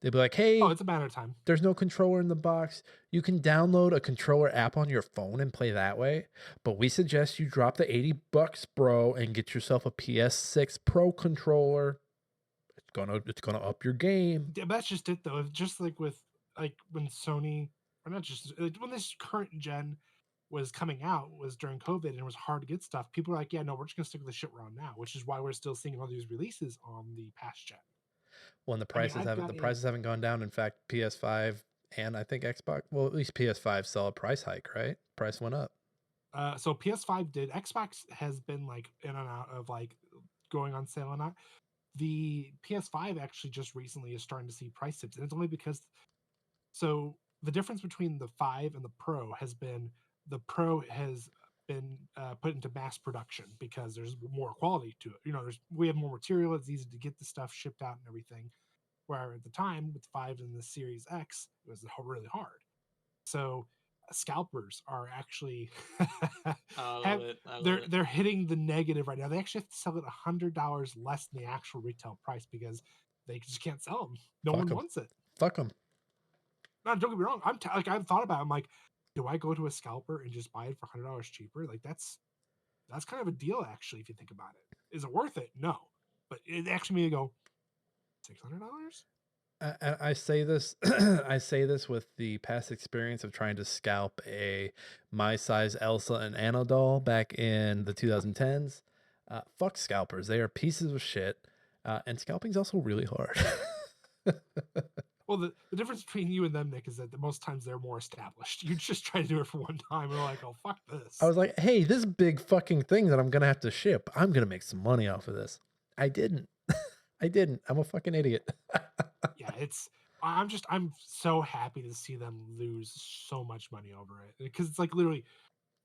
They'd be like, hey, Oh, it's a matter of time. there's no controller in the box. You can download a controller app on your phone and play that way. But we suggest you drop the $80, bro, and get yourself a PS6 Pro controller. It's gonna up your game. Yeah, that's just it though. It's just like with when Sony, or not just when this current gen was coming out, was during COVID and it was hard to get stuff. People were like, yeah, no, we're just gonna stick with the shit we're on now, which is why we're still seeing all these releases on the past gen. When the I mean, prices I've haven't got the prices haven't gone down. In fact, PS5 and I think Xbox, well, at least PS5 saw a price hike, right? Price went up. So PS5 did. Xbox has been like in and out of like going on sale and not. The PS5 actually just recently is starting to see price dips, and it's only because so the difference between the 5 and the Pro has been the Pro has been put into mass production because there's more quality to it. We have more material. It's easy to get the stuff shipped out and everything. Where at the time with 5 and the Series X, it was really hard. So scalpers are actually I love it. they're hitting the negative right now. They actually have to sell it $100 less than the actual retail price because they just can't sell them. No Fuck one 'em. wants it. Fuck them. No, don't get me wrong. I've thought about it. I'm like, do I go to a scalper and just buy it for $100 cheaper? Like that's kind of a deal actually if you think about it. Is it worth it? No, but it actually made me go $600. I say this I say this with the past experience of trying to scalp a my size Elsa and Anna doll back in the 2010s. Fuck scalpers. They are pieces of shit. And scalping's also really hard. Well, the difference between you and them, Nick, is that most times they're more established. You just try to do it for one time and they're like, oh, fuck this. I was like, hey, this big fucking thing that I'm gonna have to ship, I'm gonna make some money off of this. I didn't. I didn't. I'm a fucking idiot. Yeah, I'm so happy to see them lose so much money over it because it's like literally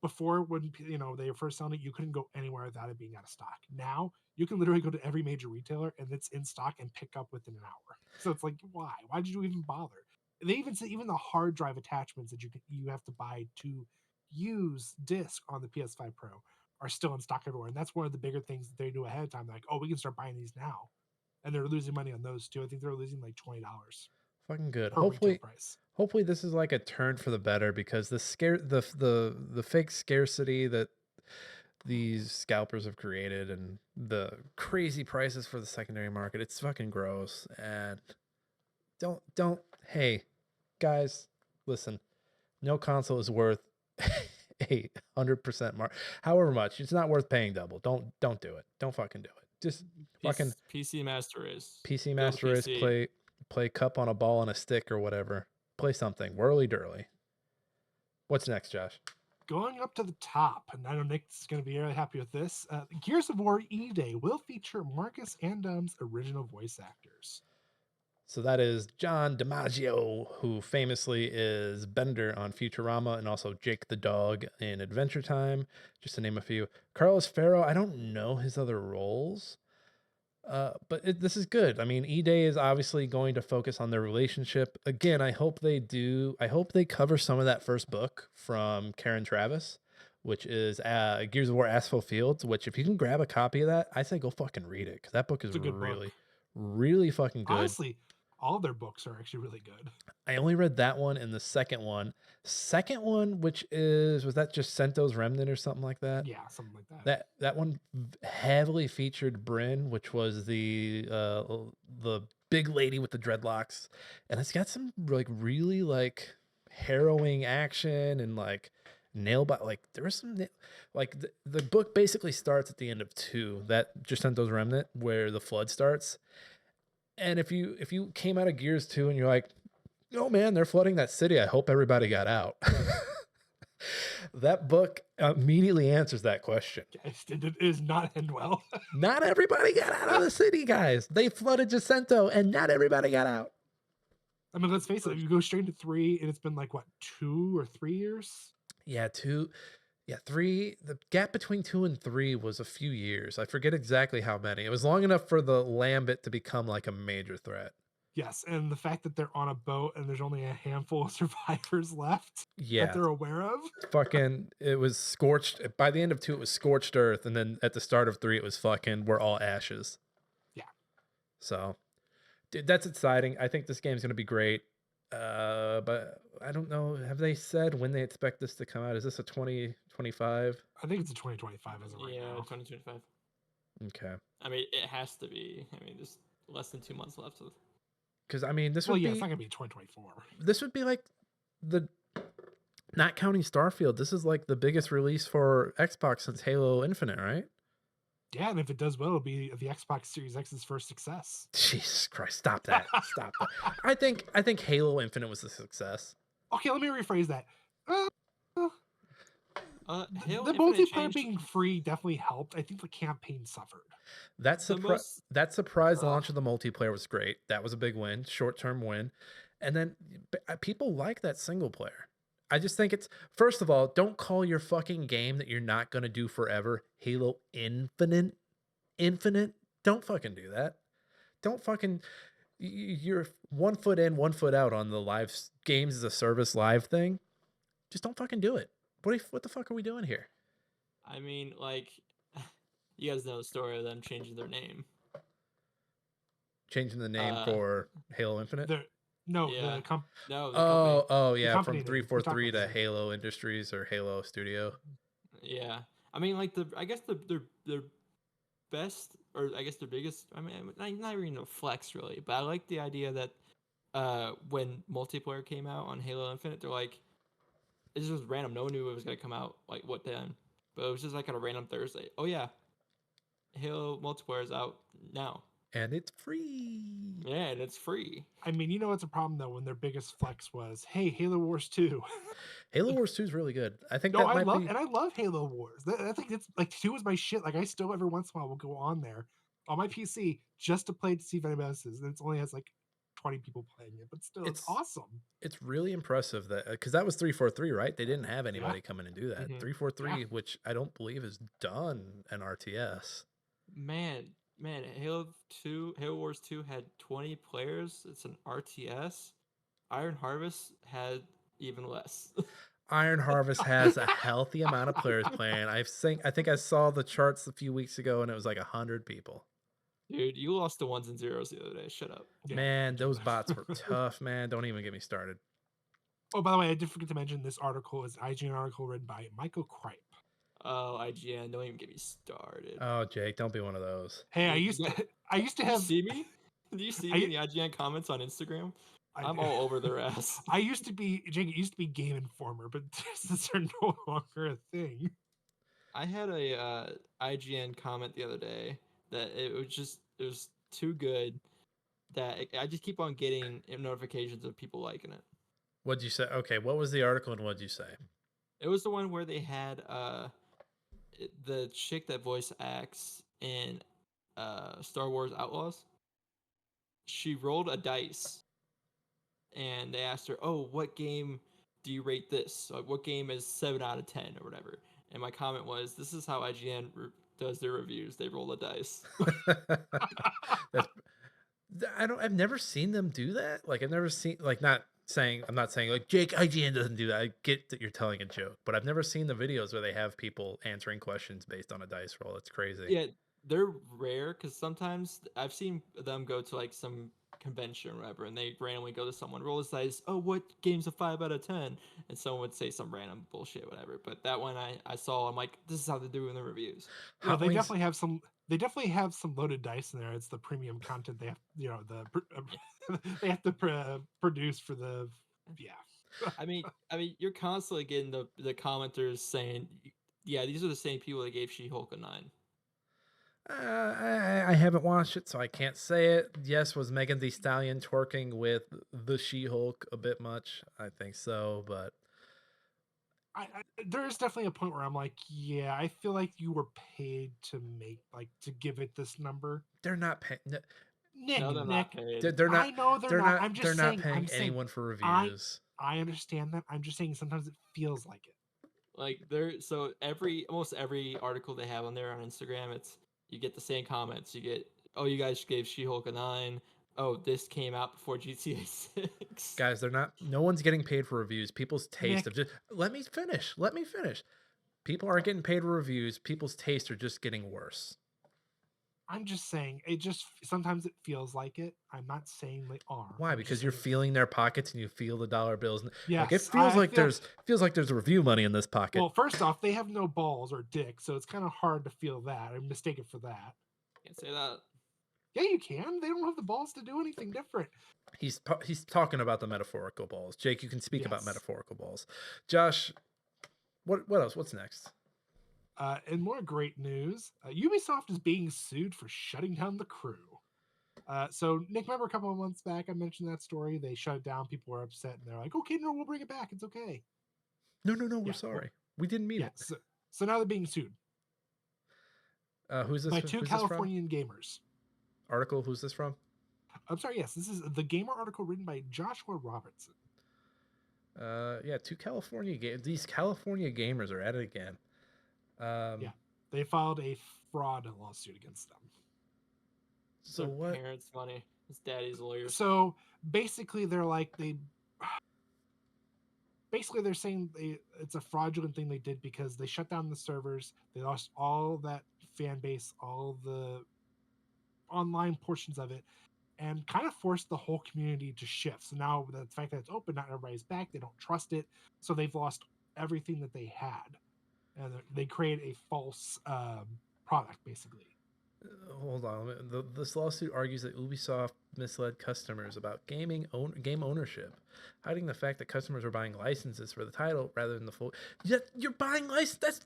before when they were first selling it, you couldn't go anywhere without it being out of stock. Now you can literally go to every major retailer and it's in stock and pick up within an hour. So it's like, why? Why did you even bother? They even say even the hard drive attachments that you have to buy to use disc on the PS5 Pro are still in stock everywhere, and that's one of the bigger things that they do ahead of time. They're like, oh, we can start buying these now, and they're losing money on those too. I think they're losing like $20 Fucking good. per retail price. Hopefully this is like a turn for the better because the fake scarcity that these scalpers have created and the crazy prices for the secondary market, it's fucking gross. And don't hey guys, listen, no console is worth 100% however much. It's not worth paying double. Don't do it. Don't fucking do it. Just fucking PC Master Race. PC Master Race, play cup on a ball and a stick or whatever. Play something whirly dirly. What's next, Josh? Going up to the top, and I know Nick's going to be really happy with this. Gears of War E-Day will feature Marcus Andum's original voice actors. So that is John DiMaggio, who famously is Bender on Futurama and also Jake the Dog in Adventure Time, just to name a few. Carlos Ferro, I don't know his other roles, but this is good. I mean, E-Day is obviously going to focus on their relationship. Again, I hope they cover some of that first book from Karen Travis, which is Gears of War Asphalt Fields, which if you can grab a copy of that, I say go fucking read it, because that book is really fucking good. Honestly, all their books are actually really good. I only read that one and the second one. Second one, which was that just Sento's Remnant or something like that? Yeah, something like that. That one heavily featured Bryn, which was the big lady with the dreadlocks, and it's got some like really like harrowing action and like nail bite. Like there was some like the book basically starts at the end of 2, that Jacinto's Remnant, where the flood starts. And if you came out of Gears 2 and you're like, oh man, they're flooding that city, I hope everybody got out. That book immediately answers that question. Yes, it does not end well. Not everybody got out of the city, guys. They flooded Jacinto and not everybody got out. I mean, let's face it, you go straight to 3 and it's been like what, 2 or 3 years? Yeah, 2. Yeah, 3. The gap between 2 and 3 was a few years. I forget exactly how many. It was long enough for the Lambit to become like a major threat. Yes, and the fact that they're on a boat and there's only a handful of survivors left Yeah, that they're aware of. fucking, it was scorched. By the end of 2, it was scorched earth. And then at the start of 3, it was fucking, we're all ashes. Yeah. So, dude, that's exciting. I think this game's going to be great. But I don't know. Have they said when they expect this to come out? Is this a 2025? I think it's a 2025 as of right Yeah, now. 2025. Okay. I mean, it has to be. I mean, there's less than 2 months left. Because I mean, this Well, would yeah, be it's not gonna be 2024. this would be like the, not counting Starfield, this is like the biggest release for Xbox since Halo Infinite, right? Yeah, and if it does well, it'll be the Xbox Series X's first success. Jesus Christ, stop that. Stop that. I think Halo Infinite was a success. Okay, let me rephrase that. Halo The Infinite multiplayer changed- being free definitely helped. I think the campaign suffered. That The most- surprise launch of the multiplayer was great. That was a big win, short-term win. And then people like that single player. I just think it's, first of all, don't call your fucking game that you're not going to do forever Halo Infinite. Don't fucking do that. Don't fucking, you're 1 foot in, 1 foot out on the live games as a service live thing. Just don't fucking do it. What the fuck are we doing here? I mean, like, you guys know the story of them changing their name. Changing the name for Halo Infinite? No, Yeah. the comp. No, the company. Oh yeah, company from name. We talked 343 about to this. Halo Industries or Halo Studio. Yeah, I mean, like I guess their best, or I guess their biggest. I mean, not even a flex really, but I like the idea that when multiplayer came out on Halo Infinite, they're like, this was random. No one knew it was gonna come out like what then, but it was just like on a random Thursday. Oh yeah, Halo multiplayer is out now. And it's free. Yeah, and it's free. I mean, you know what's a problem though when their biggest flex was, hey, Halo Wars 2. Halo Wars 2 is really good. I think No, that I might love be. and I love Halo Wars. I think it's like 2 is my shit. Like I still every once in a while will go on there on my PC just to play to see if anybody else is. And it only has like 20 people playing it, but still, it's It's- awesome. It's really impressive that, because that was 343, right? They didn't have anybody come in and do that. Mhm. 343, Yeah. which I don't believe is done an RTS. Man, Halo Wars 2 had 20 players. It's an RTS. Iron Harvest had even less. Iron Harvest has a healthy amount of players playing. I think I saw the charts a few weeks ago and it was like 100 people. Dude, you lost to ones and zeros the other day. Shut up. Yeah. Man, those bots were tough, man. Don't even get me started. Oh, by the way, I did forget to mention this article is an IGN article written by Michael Kripe. Oh, IGN, don't even get me started. Oh, Jake, don't be one of those. Hey, I Dude, used you to I used to Do you have see me? Do you see I- me in the IGN comments on Instagram? I'm all over their ass. I used to be Jake. It used to be Game Informer, but these are no longer a thing. I had a IGN comment the other day that it was too good that I just keep on getting notifications of people liking it. What'd you say? Okay, what was the article and what'd you say? It was the one where they had the chick that voice acts in Star Wars Outlaws. She rolled a dice, and they asked her, "Oh, what game do you rate this? Like, what game is 7 out of 10 or whatever?" And my comment was, "This is how IGN does their reviews. They roll a dice." That's, I've never seen them do that. Like I've never seen, like, I'm not saying like Jake IGN doesn't do that. I get that you're telling a joke, but I've never seen the videos where they have people answering questions based on a dice roll. It's crazy. Yeah, they're rare because sometimes I've seen them go to like some convention or whatever, and they randomly go to someone, roll this dice. Oh, what game's a 5 out of 10? And someone would say some random bullshit, whatever. But that one I saw, I'm like, this is how they're doing the reviews. No, Hot they Wings- definitely have some. They definitely have some loaded dice in there. It's the premium content they have. They have to produce for the. Yeah. I mean, you're constantly getting the commenters saying, yeah, these are the same people that gave She-Hulk a 9. I haven't watched it, so I can't say it. Yes, was Megan Thee Stallion twerking with the She-Hulk a bit much? I think so, but There's definitely a point where I'm like, yeah, I feel like you were paid to give it this number. they're not paying. No, they're Nick, not paid. They're I not. know they're not. I'm They're just not saying. paying anyone for I reviews. I understand that. I'm just saying sometimes it feels like it. Like so almost every article they have on there on Instagram, it's you get the same comments. You get, oh, you guys gave She-Hulk a 9. Oh, this came out before GTA 6. Guys, they're not. No one's getting paid for reviews. People's taste Nick, of just. Let me finish. Let me finish. People aren't getting paid for reviews. People's tastes are just getting worse. I'm just saying it just sometimes it feels like it. I'm not saying they are. Why? I'm Because just you're saying, feeling their pockets and you feel the dollar bills. yes, Like it feels I like feel, there's review money in this pocket. well, first off, they have no balls or dick, so it's kind of hard to feel that. I'm mistaken for that. Can't say that. Yeah, you can. They don't have the balls to do anything different. He's talking about the metaphorical balls. Jake, you can speak about Yes. metaphorical balls. Josh, what else? What's next? In more great news, Ubisoft is being sued for shutting down The Crew. So, Nick, remember a couple of months back I mentioned that story? They shut it down. People were upset, and they're like, "Okay, no, we'll bring it back. It's okay." No, we're Yeah, sorry. We didn't mean Yeah. it. So now they're being sued Who's this? by two Who's Californian gamers. this from? Article. Who's this from? I'm sorry. Yes, this is the Gamer article written by Joshua Robertson. Yeah, two California These California gamers are at it again. Yeah, they filed a fraud lawsuit against them. So Their what? parents' money. His daddy's lawyer. So basically, they're saying it's a fraudulent thing they did because they shut down the servers. They lost all that fan base, all the online portions of it, and kind of forced the whole community to shift. So now the fact that it's open, not everybody's back. They don't trust it, so they've lost everything that they had, and they created a false product basically. Hold on. This lawsuit argues that Ubisoft misled customers about game ownership, hiding the fact that customers were buying licenses for the title rather than the full. You're buying license.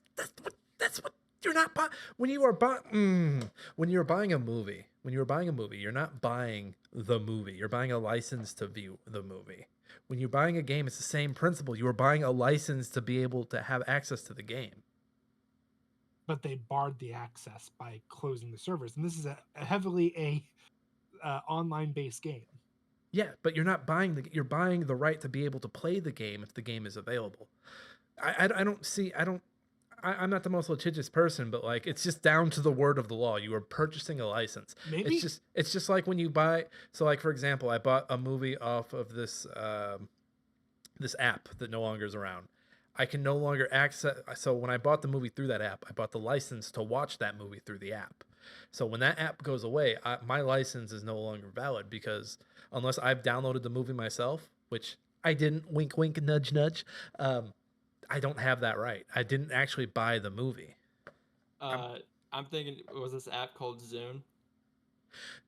That's what you're not buying. When you are buying a movie, you're not buying the movie. You're buying a license to view the movie. When you're buying a game, it's the same principle. You are buying a license to be able to have access to the game. But they barred the access by closing the servers, and this is a heavily online based game. Yeah, but you're not buying you're buying the right to be able to play the game if the game is available. I'm not the most litigious person, but like it's just down to the word of the law. You are purchasing a license. Maybe It's just like when you buy. So like for example, I bought a movie off of this this app that no longer is around. I can no longer access. So when I bought the movie through that app, I bought the license to watch that movie through the app. So when that app goes away, my license is no longer valid because unless I've downloaded the movie myself, which I didn't, wink, wink, nudge, nudge, I don't have that right. I didn't actually buy the movie. I'm thinking, was this app called Zune?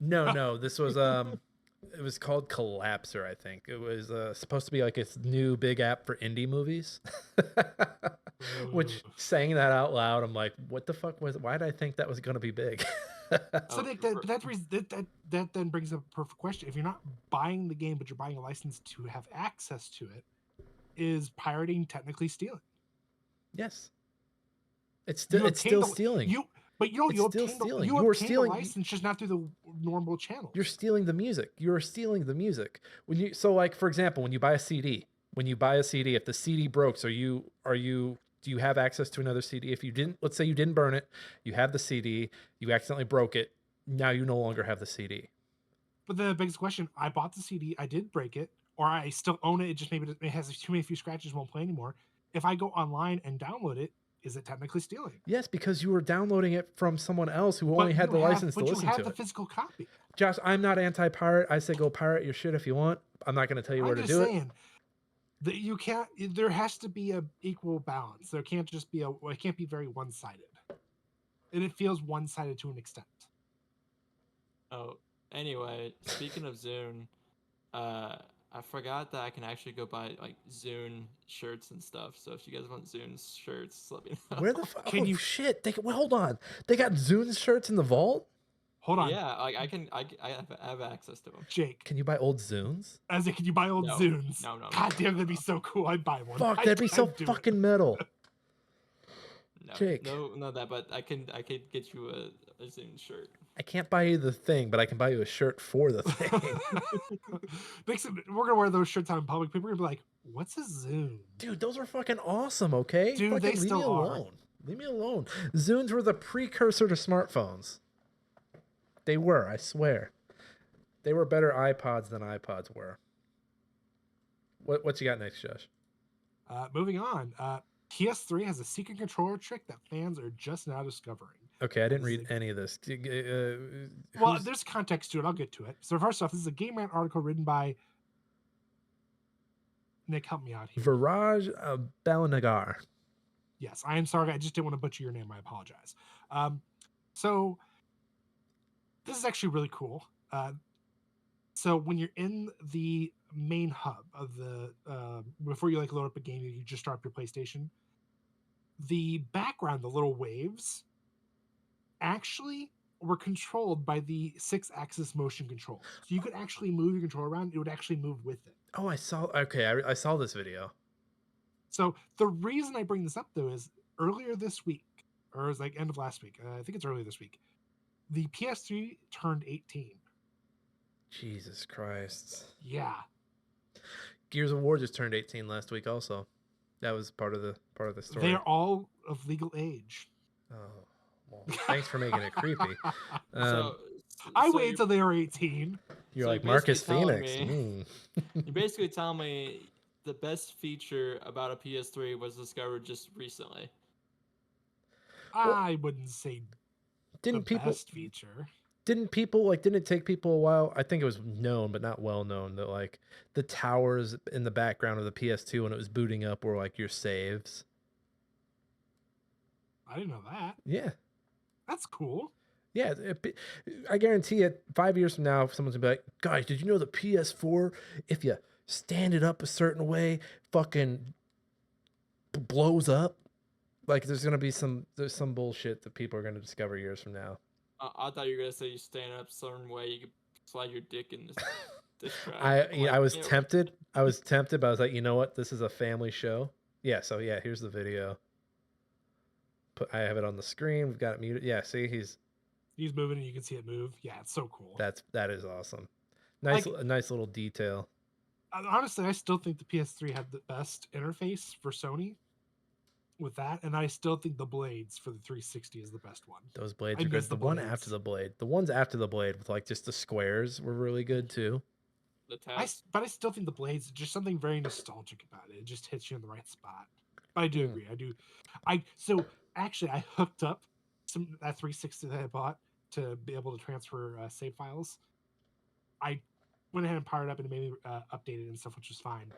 No, this was it was called Collapser, I think. It was supposed to be like its new big app for indie movies. Which, saying that out loud, I'm like, what the fuck why did I think that was going to be big? So that then brings up a perfect question. If you're not buying the game, but you're buying a license to have access to it, is pirating technically stealing? Yes. It's still stealing. You obtained a license, just not through the normal channels. You're stealing the music. You're stealing the music. So like for example, when you buy a CD, if the CD broke, do you have access to another CD? If you didn't, let's say you didn't burn it, you have the CD, you accidentally broke it, now you no longer have the CD. But then the biggest question, I bought the CD, I did break it, or I still own it, it just maybe it has too many few scratches, won't play anymore. If I go online and download it, is it technically stealing? Yes, because you were downloading it from someone else who only had the license to listen to it. But you have the physical copy. Josh, I'm not anti-pirate. I say go pirate your shit if you want. I'm not going to tell you where to do it. That you can't. There has to be a equal balance. There can't just be it can't be very one-sided, and it feels one-sided to an extent. Oh, anyway, speaking of Zune, I forgot that I can actually go buy like Zune shirts and stuff. So if you guys want Zune shirts, let me know. Where the fuck? Can Oh you- shit! Well, hold on. They got Zune shirts in the vault. Hold on, Yeah, like I have access to them. Jake. Can you buy old Zunes? Can you buy old No. Zunes? No, no, God no, damn, that'd be no. so cool. I'd buy one. Fuck, that'd be so I'd do it. fucking metal. No, Jake. no, not that. But I could get you a Zune shirt. I can't buy you the thing, but I can buy you a shirt for the thing. We're gonna wear those shirts out in public. People are gonna be like, "What's a Zune?" Dude, those are fucking awesome, okay? Dude, fucking they leave me still are. alone. Leave me alone. Zunes were the precursor to smartphones. They were, I swear. They were better iPods than iPods were. What you got next, Josh? Moving on. PS3 has a secret controller trick that fans are just now discovering. Okay, I didn't This is read any of this. Well, Who's- there's context to it. I'll get to it. So first off, this is a Game Rant article written by Nick. Help me out here. Viraj Balanagar. Yes, I am sorry. I just didn't want to butcher your name. I apologize. So this is actually really cool. So when you're in the main hub of the before you like load up a game, you just start up your PlayStation. The background, the little waves, actually were controlled by the 6-axis motion control. So you could actually move your controller around; it would actually move with it. Oh, I saw. Okay, I saw this video. So the reason I bring this up though is earlier this week, or it was like end of last week. I think it's earlier this week. The PS3 turned 18. Jesus Christ. Yeah, Gears of War just turned 18 last week. Also, that was part of the story. they are all of legal age. Oh, well, thanks for making it creepy. So I so waited till they were 18. You're so like you're Marcus basically telling Phoenix. me- Mm. You're basically telling me the best feature about a PS3 was discovered just recently. I wouldn't say Didn't the people? best feature. Didn't people like? Didn't it take people a while? I think it was known, but not well known, that like the towers in the background of the PS2 when it was booting up were like your saves. I didn't know that. Yeah. That's cool. Yeah, I guarantee it. 5 years from now, someone's gonna be like, "Guys, did you know the PS4? If you stand it up a certain way, fucking blows up." Like, there's some bullshit that people are gonna discover years from now. I thought you were gonna say you stand up a certain way you could slide your dick in this track. I was tempted. I was tempted, but I was like, you know what? This is a family show. Yeah. So yeah, here's the video. I have it on the screen. We've got it muted. Yeah. See, He's moving and you can see it move. Yeah, it's so cool. that is awesome. Nice, Like- a nice little detail. Honestly, I still think the PS3 had the best interface for Sony with that, and I still think the blades for the 360 is the best one. Those blades I are good. miss The the one blades. after the blade, the ones after the blade with like just the squares were really good too. The tabs. But I still think the blades, just something very nostalgic about it. It just hits you in the right spot. But I do Hmm. agree. So actually, I hooked up that 360 that I bought to be able to transfer save files. I went ahead and powered up and it made me update it and stuff, which was fine.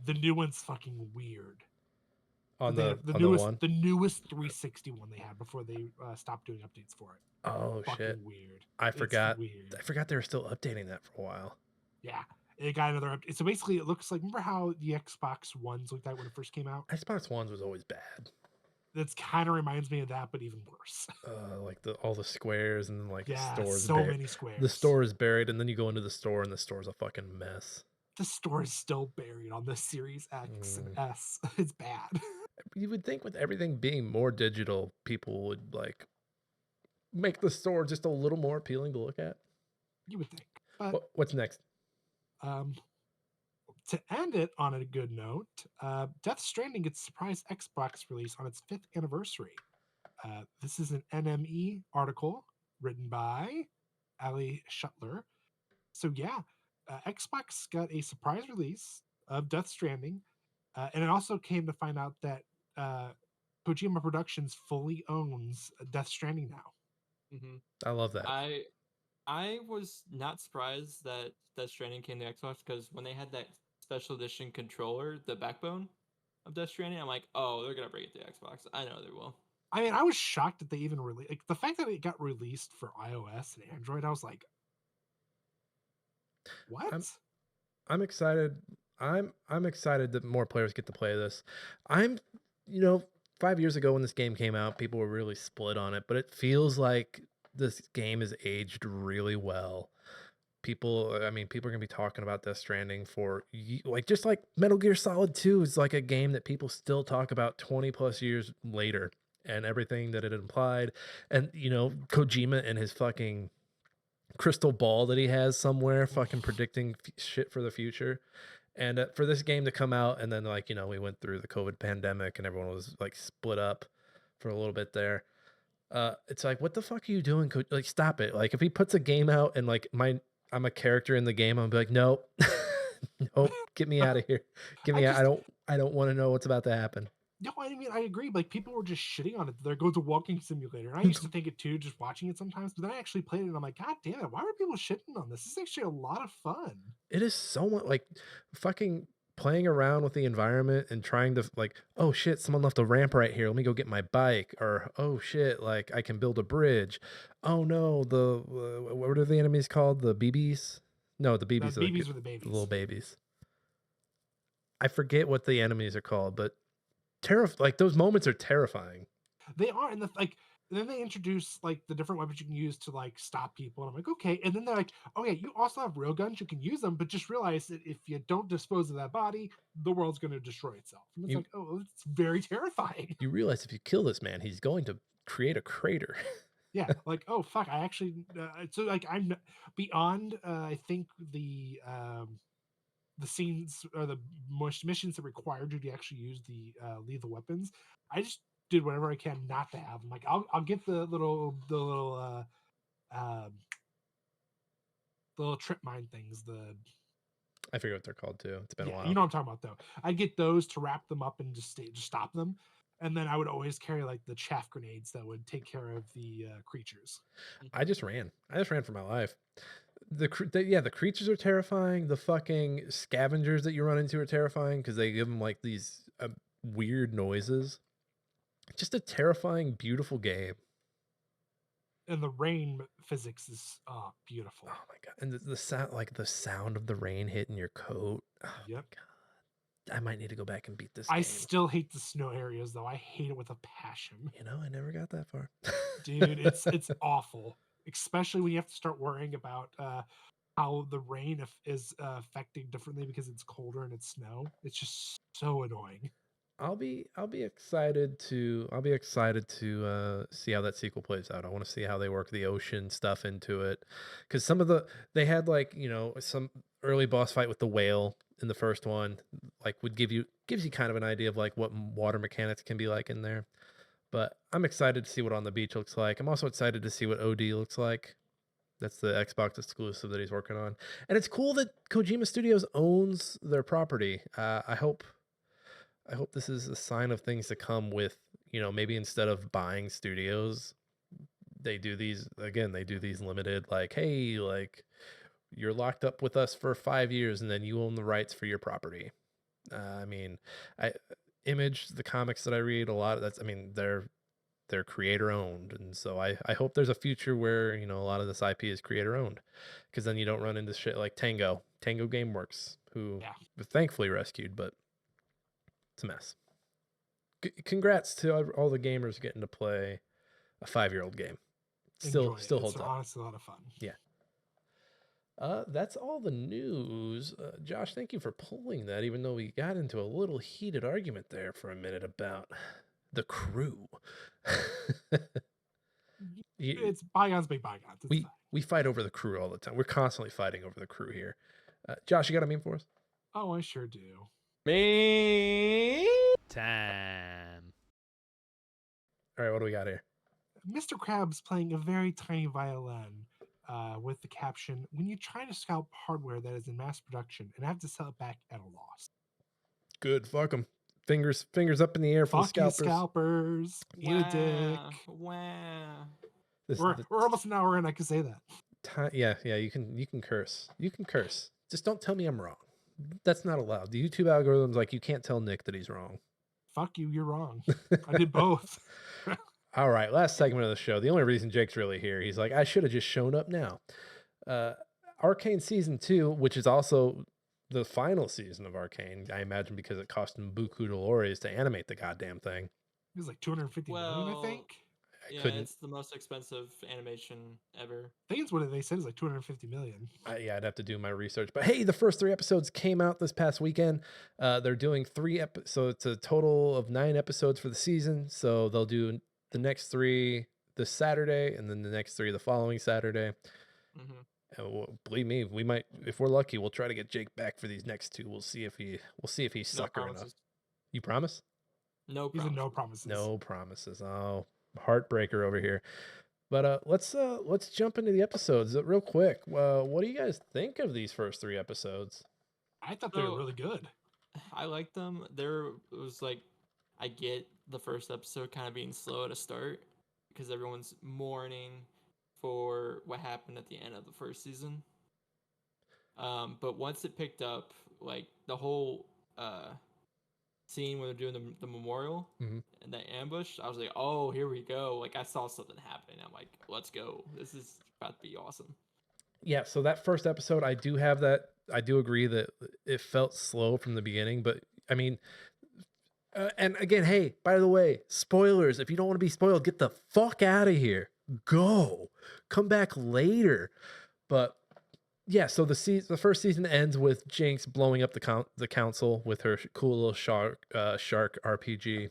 The new one's fucking weird. On They the have newest one. the newest 360 one they had before they stopped doing updates for it. Oh Fucking shit! weird. I It's forgot. weird. I forgot they were still updating that for a while. Yeah, it got another update. So basically, it looks like, remember how the Xbox Ones looked like when it first came out? Xbox Ones was always bad. That's kind of reminds me of that, but even worse. Like all the squares and then like Yeah, the stores. so many squares. The store is buried, and then you go into the store, and the store's a fucking mess. The store is still buried on the Series X and S. It's bad. You would think with everything being more digital, people would like make the store just a little more appealing to look at. You would think, but What's next? to end it on a good note, Death Stranding gets a surprise Xbox release on its 5th anniversary. This is an NME article written by Ali Shuttler. So yeah, Xbox got a surprise release of Death Stranding, and it also came to find out that Kojima Productions fully owns Death Stranding now. Mm-hmm. I love that. I was not surprised that Death Stranding came to Xbox because when they had that special edition controller, the backbone of Death Stranding, I'm like, oh, they're gonna bring it to Xbox. I know they will. I mean, I was shocked that they even released, like, the fact that it got released for iOS and Android. I was like, what? I'm excited. I'm excited that more players get to play this. I'm, you know, 5 years ago when this game came out, people were really split on it, but it feels like this game is aged really well. I mean, people are gonna be talking about Death Stranding for like just like Metal Gear Solid 2 is like a game that people still talk about 20 plus years later and everything that it implied. And Kojima and his fucking crystal ball that he has somewhere fucking predicting shit for the future. And for this game to come out and then we went through the COVID pandemic and everyone was like split up for a little bit there. It's like, what the fuck are you doing? Like, stop it. Like, if he puts a game out and I'm a character in the game, I'm be like, nope, nope, get me out of here. Get me out. I don't want to know what's about to happen. No, I mean, I agree. Like, people were just shitting on it. There goes a walking simulator. And I used to think it too, just watching it sometimes. But then I actually played it and I'm like, God damn it, why were people shitting on this? This is actually a lot of fun. It is so much like fucking playing around with the environment and trying to like, oh shit, someone left a ramp right here. Let me go get my bike. Or, oh shit, like I can build a bridge. Oh no, what are the enemies called? The BBs? No, the BBs. The BBs were the babies. The little babies. I forget what the enemies are called, but like those moments are terrifying. They are, and then they introduce like the different weapons you can use to like stop people, and I'm like, okay. And then they're like, oh yeah, you also have real guns, you can use them, but just realize that if you don't dispose of that body, the world's going to destroy itself. And it's like, oh, it's very terrifying. You realize if you kill this man, he's going to create a crater. Yeah, like, oh fuck, I actually so like I'm beyond I think the scenes or the missions that required you to actually use the lethal weapons. I just did whatever I can not to have them. Like, I'll get the little trip mine things. I forget what they're called too. It's been a while. You know what I'm talking about though. I'd get those to wrap them up and just stop them. And then I would always carry like the chaff grenades that would take care of the creatures. I just ran for my life. The creatures are terrifying. The fucking scavengers that you run into are terrifying because they give them like these weird noises. Just a terrifying, beautiful game. And the rain physics is beautiful. Oh my god! And the sound, like the sound of the rain hitting your coat. Oh yep. God. I might need to go back and beat this. I still hate the snow areas though. I hate it with a passion. I never got that far. Dude, it's awful. Especially when you have to start worrying about how the rain is affecting differently because it's colder and it's snow. It's just so annoying. I'll be excited to see how that sequel plays out. I want to see how they work the ocean stuff into it, because they had like some early boss fight with the whale in the first one, like gives you kind of an idea of like what water mechanics can be like in there. But I'm excited to see what On the Beach looks like. I'm also excited to see what OD looks like. That's the Xbox exclusive that he's working on. And it's cool that Kojima Studios owns their property. I hope this is a sign of things to come with, maybe instead of buying studios, they do these limited, like, hey, like you're locked up with us for 5 years and then you own the rights for your property. Image, the comics that I read, a lot of they're creator owned, and so I hope there's a future where a lot of this IP is creator owned, because then you don't run into shit like Tango Gameworks, who was thankfully rescued, but it's a mess. Congrats to all the gamers getting to play a 5-year-old game. Still holds up. It's honestly a lot of fun. Yeah. That's all the news. Josh, thank you for pulling that, even though we got into a little heated argument there for a minute about the crew. It's bygones be bygones. We fight over the crew all the time. We're constantly fighting over the crew here. Josh, you got a meme for us? Oh, I sure do. Me time. All right, what do we got here? Mr. Krabs playing a very tiny violin. With the caption, when you try to scalp hardware that is in mass production and have to sell it back at a loss. Good, fuck them. Fingers up in the air for the scalpers. Scalpers. You dick. Wow. We're almost an hour in, I can say that. Yeah, you can curse. You can curse. Just don't tell me I'm wrong. That's not allowed. The YouTube algorithm's like, you can't tell Nick that he's wrong. Fuck you, you're wrong. I did both. All right, last segment of the show. The only reason Jake's really here, he's like, I should have just shown up now. Arcane Season 2, which is also the final season of Arcane. I imagine because it cost them buku dolores to animate the goddamn thing. It was like 250 million, I Well, think. I yeah, couldn't. it's the most expensive animation ever. I think it's what they said is like 250 million. Yeah, I'd have to do my research. But hey, the first 3 episodes came out this past weekend. They're doing 3 so it's a total of 9 episodes for the season. So they'll do the next 3 this Saturday, and then the next 3 the following Saturday. Hmm. Believe me, we might, if we're lucky, we'll try to get Jake back for these next 2. We'll see if he's No sucker enough. promises. You promise? No He's a promises. no promises. No promises. Oh, heartbreaker over here. But let's jump into the episodes real quick. What do you guys think of these first 3 episodes? I thought they were So- really good. I liked them. There was like, I get the first episode kind of being slow at a start because everyone's mourning for what happened at the end of the first season. But once it picked up, like the whole scene where they're doing the memorial Mhm. and the ambush, I was like, oh, here we go. Like I saw something happening. I'm like, let's go. This is about to be awesome. Yeah, so that first episode, I do agree that it felt slow from the beginning, but I mean, and again, hey, by the way, spoilers. If you don't want to be spoiled, get the fuck out of here. Go. Come back later. But yeah, so the first season ends with Jinx blowing up the council with her cool little shark RPG.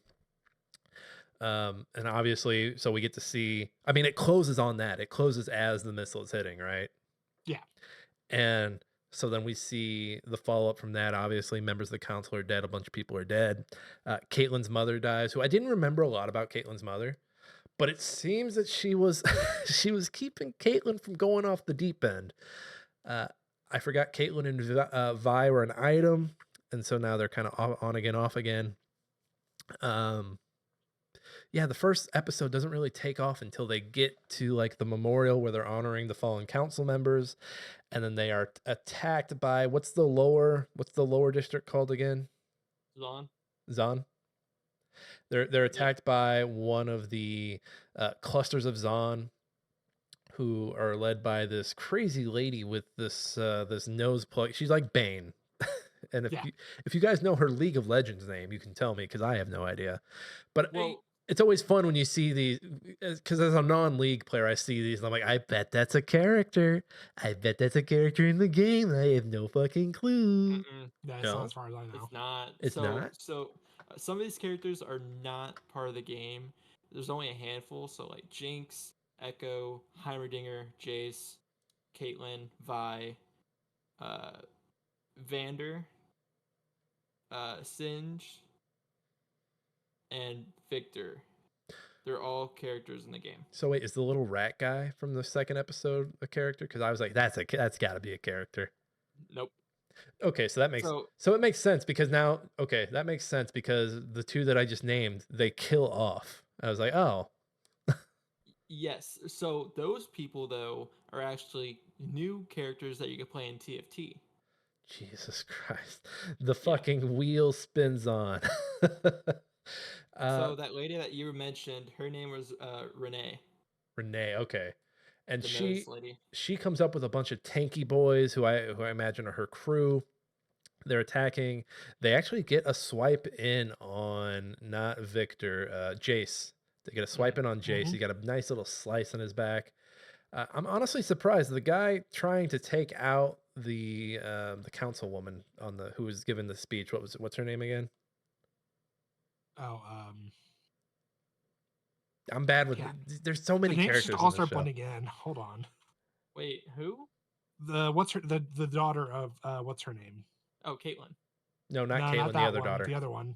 And obviously, so we get to see, I mean, it closes on that. It closes as the missile is hitting, right? Yeah. And so then we see the follow-up from that. Obviously, members of the council are dead. A bunch of people are dead. Caitlyn's mother dies, who I didn't remember a lot about Caitlyn's mother, but it seems that she was she was keeping Caitlyn from going off the deep end. I forgot Caitlyn and Vi were an item, and so now they're kind of on again, off again. Yeah, the first episode doesn't really take off until they get to like the memorial where they're honoring the fallen council members, and then they are attacked by what's the lower district called again? Zon. They're attacked by one of the clusters of Zon, who are led by this crazy lady with this this nose plug. She's like Bane. And if you guys know her League of Legends name, you can tell me because I have no idea. But Well, it's always fun when you see these, because as a non-league player, I see these and I'm like, I bet that's a character. I bet that's a character in the game. I have no fucking clue. That's No. not as far as I know. it's not. It's not? So some of these characters are not part of the game. There's only a handful. So like Jinx, Echo, Heimerdinger, Jace, Caitlyn, Vi, Vander, Singe, and Victor. They're all characters in the game. So wait, is the little rat guy from the second episode a character? Because I was like, that's got to be a character. Nope. Okay, so that makes so it makes sense because now that makes sense because the 2 that I just named, they kill off. I was like, oh. Yes. So those people though are actually new characters that you can play in TFT. Jesus Christ. The fucking wheel spins on. So that lady that you mentioned, her name was Renee. Renee, okay. And The she nose lady. she comes up with a bunch of tanky boys who I imagine are her crew. They're attacking. They actually get a swipe in on not Victor, Jace. They get a swipe in on Jace. He got a nice little slice on his back. I'm honestly surprised. The guy trying to take out the councilwoman who was given the speech. What's her name again? Oh, I'm bad with. Yeah. There's so many the names characters. just in all this start show. blending in. Hold on. Wait, who? The daughter of what's her name? Oh, Caitlyn. No, not No, Caitlyn. not the that other one. daughter. The other one.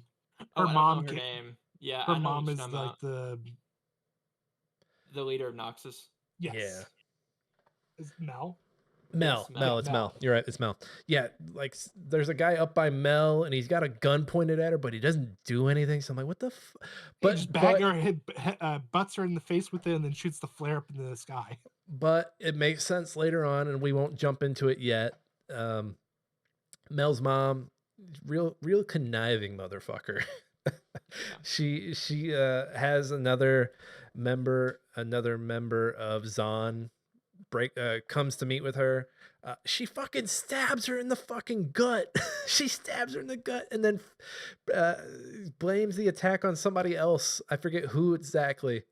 Oh, Her I mom. don't know her name. Yeah, Her I know mom what is you're talking like about. The leader of Noxus. Yes. Yeah. Is Mel? Mel. Yes, Mel. It's Mel. Mel. You're right. It's Mel. Yeah, like there's a guy up by Mel, and he's got a gun pointed at her, but he doesn't do anything. So I'm like, what the? But just butts her in the face with it, and then shoots the flare up into the sky. But it makes sense later on, and we won't jump into it yet. Mel's mom, real conniving motherfucker. She has another member of Zon comes to meet with her. She fucking stabs her in the fucking gut. She stabs her in the gut and then blames the attack on somebody else. I forget who exactly.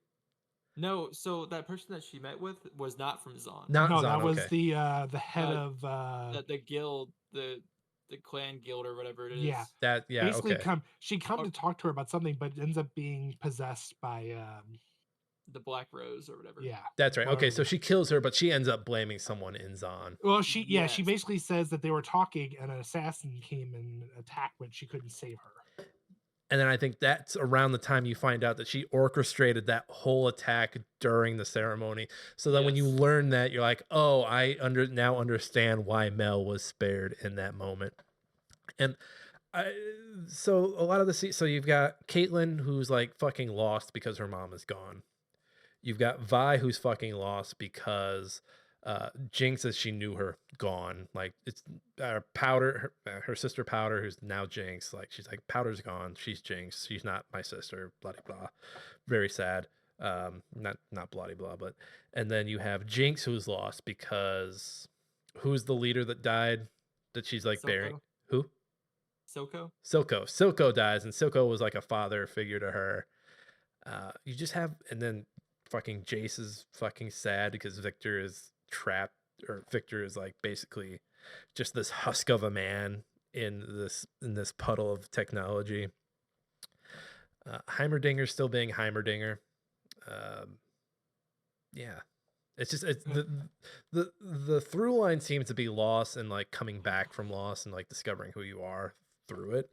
No, so that person that she met with was not from Zon. Not No, Zon, that was okay. the head of The guild, the clan guild or whatever it is. Yeah. Basically okay. She come Oh. to talk to her about something, but ends up being possessed by the Black Rose or whatever. yeah. That's right. Okay, whatever. so she kills her, but she ends up blaming someone in Zon. Well, she Yes. basically says that they were talking and an assassin came and attacked when she couldn't save her. And then I think that's around the time you find out that she orchestrated that whole attack during the ceremony. So then when you Yes. learn that, you're like, oh, I now understand why Mel was spared in that moment. And so a lot of so you've got Caitlyn, who's like fucking lost because her mom is gone. You've got Vi, who's fucking lost because Jinx, as she knew her, gone. Like it's Powder, her sister Powder, who's now Jinx. Like she's like, Powder's gone. She's Jinx. She's not my sister. Blah blah blah. Very sad. Not blah blah. But and then you have Jinx, who's lost because who's the leader that died? That she's like burying. Who? Silco dies, and Silco was like a father figure to her. You just have, and then fucking Jace is fucking sad because Victor is trapped, or Victor is like basically just this husk of a man in this puddle of technology. Heimerdinger's still being Heimerdinger. Yeah. It's just the through line seems to be loss and like coming back from loss and like discovering who you are through it.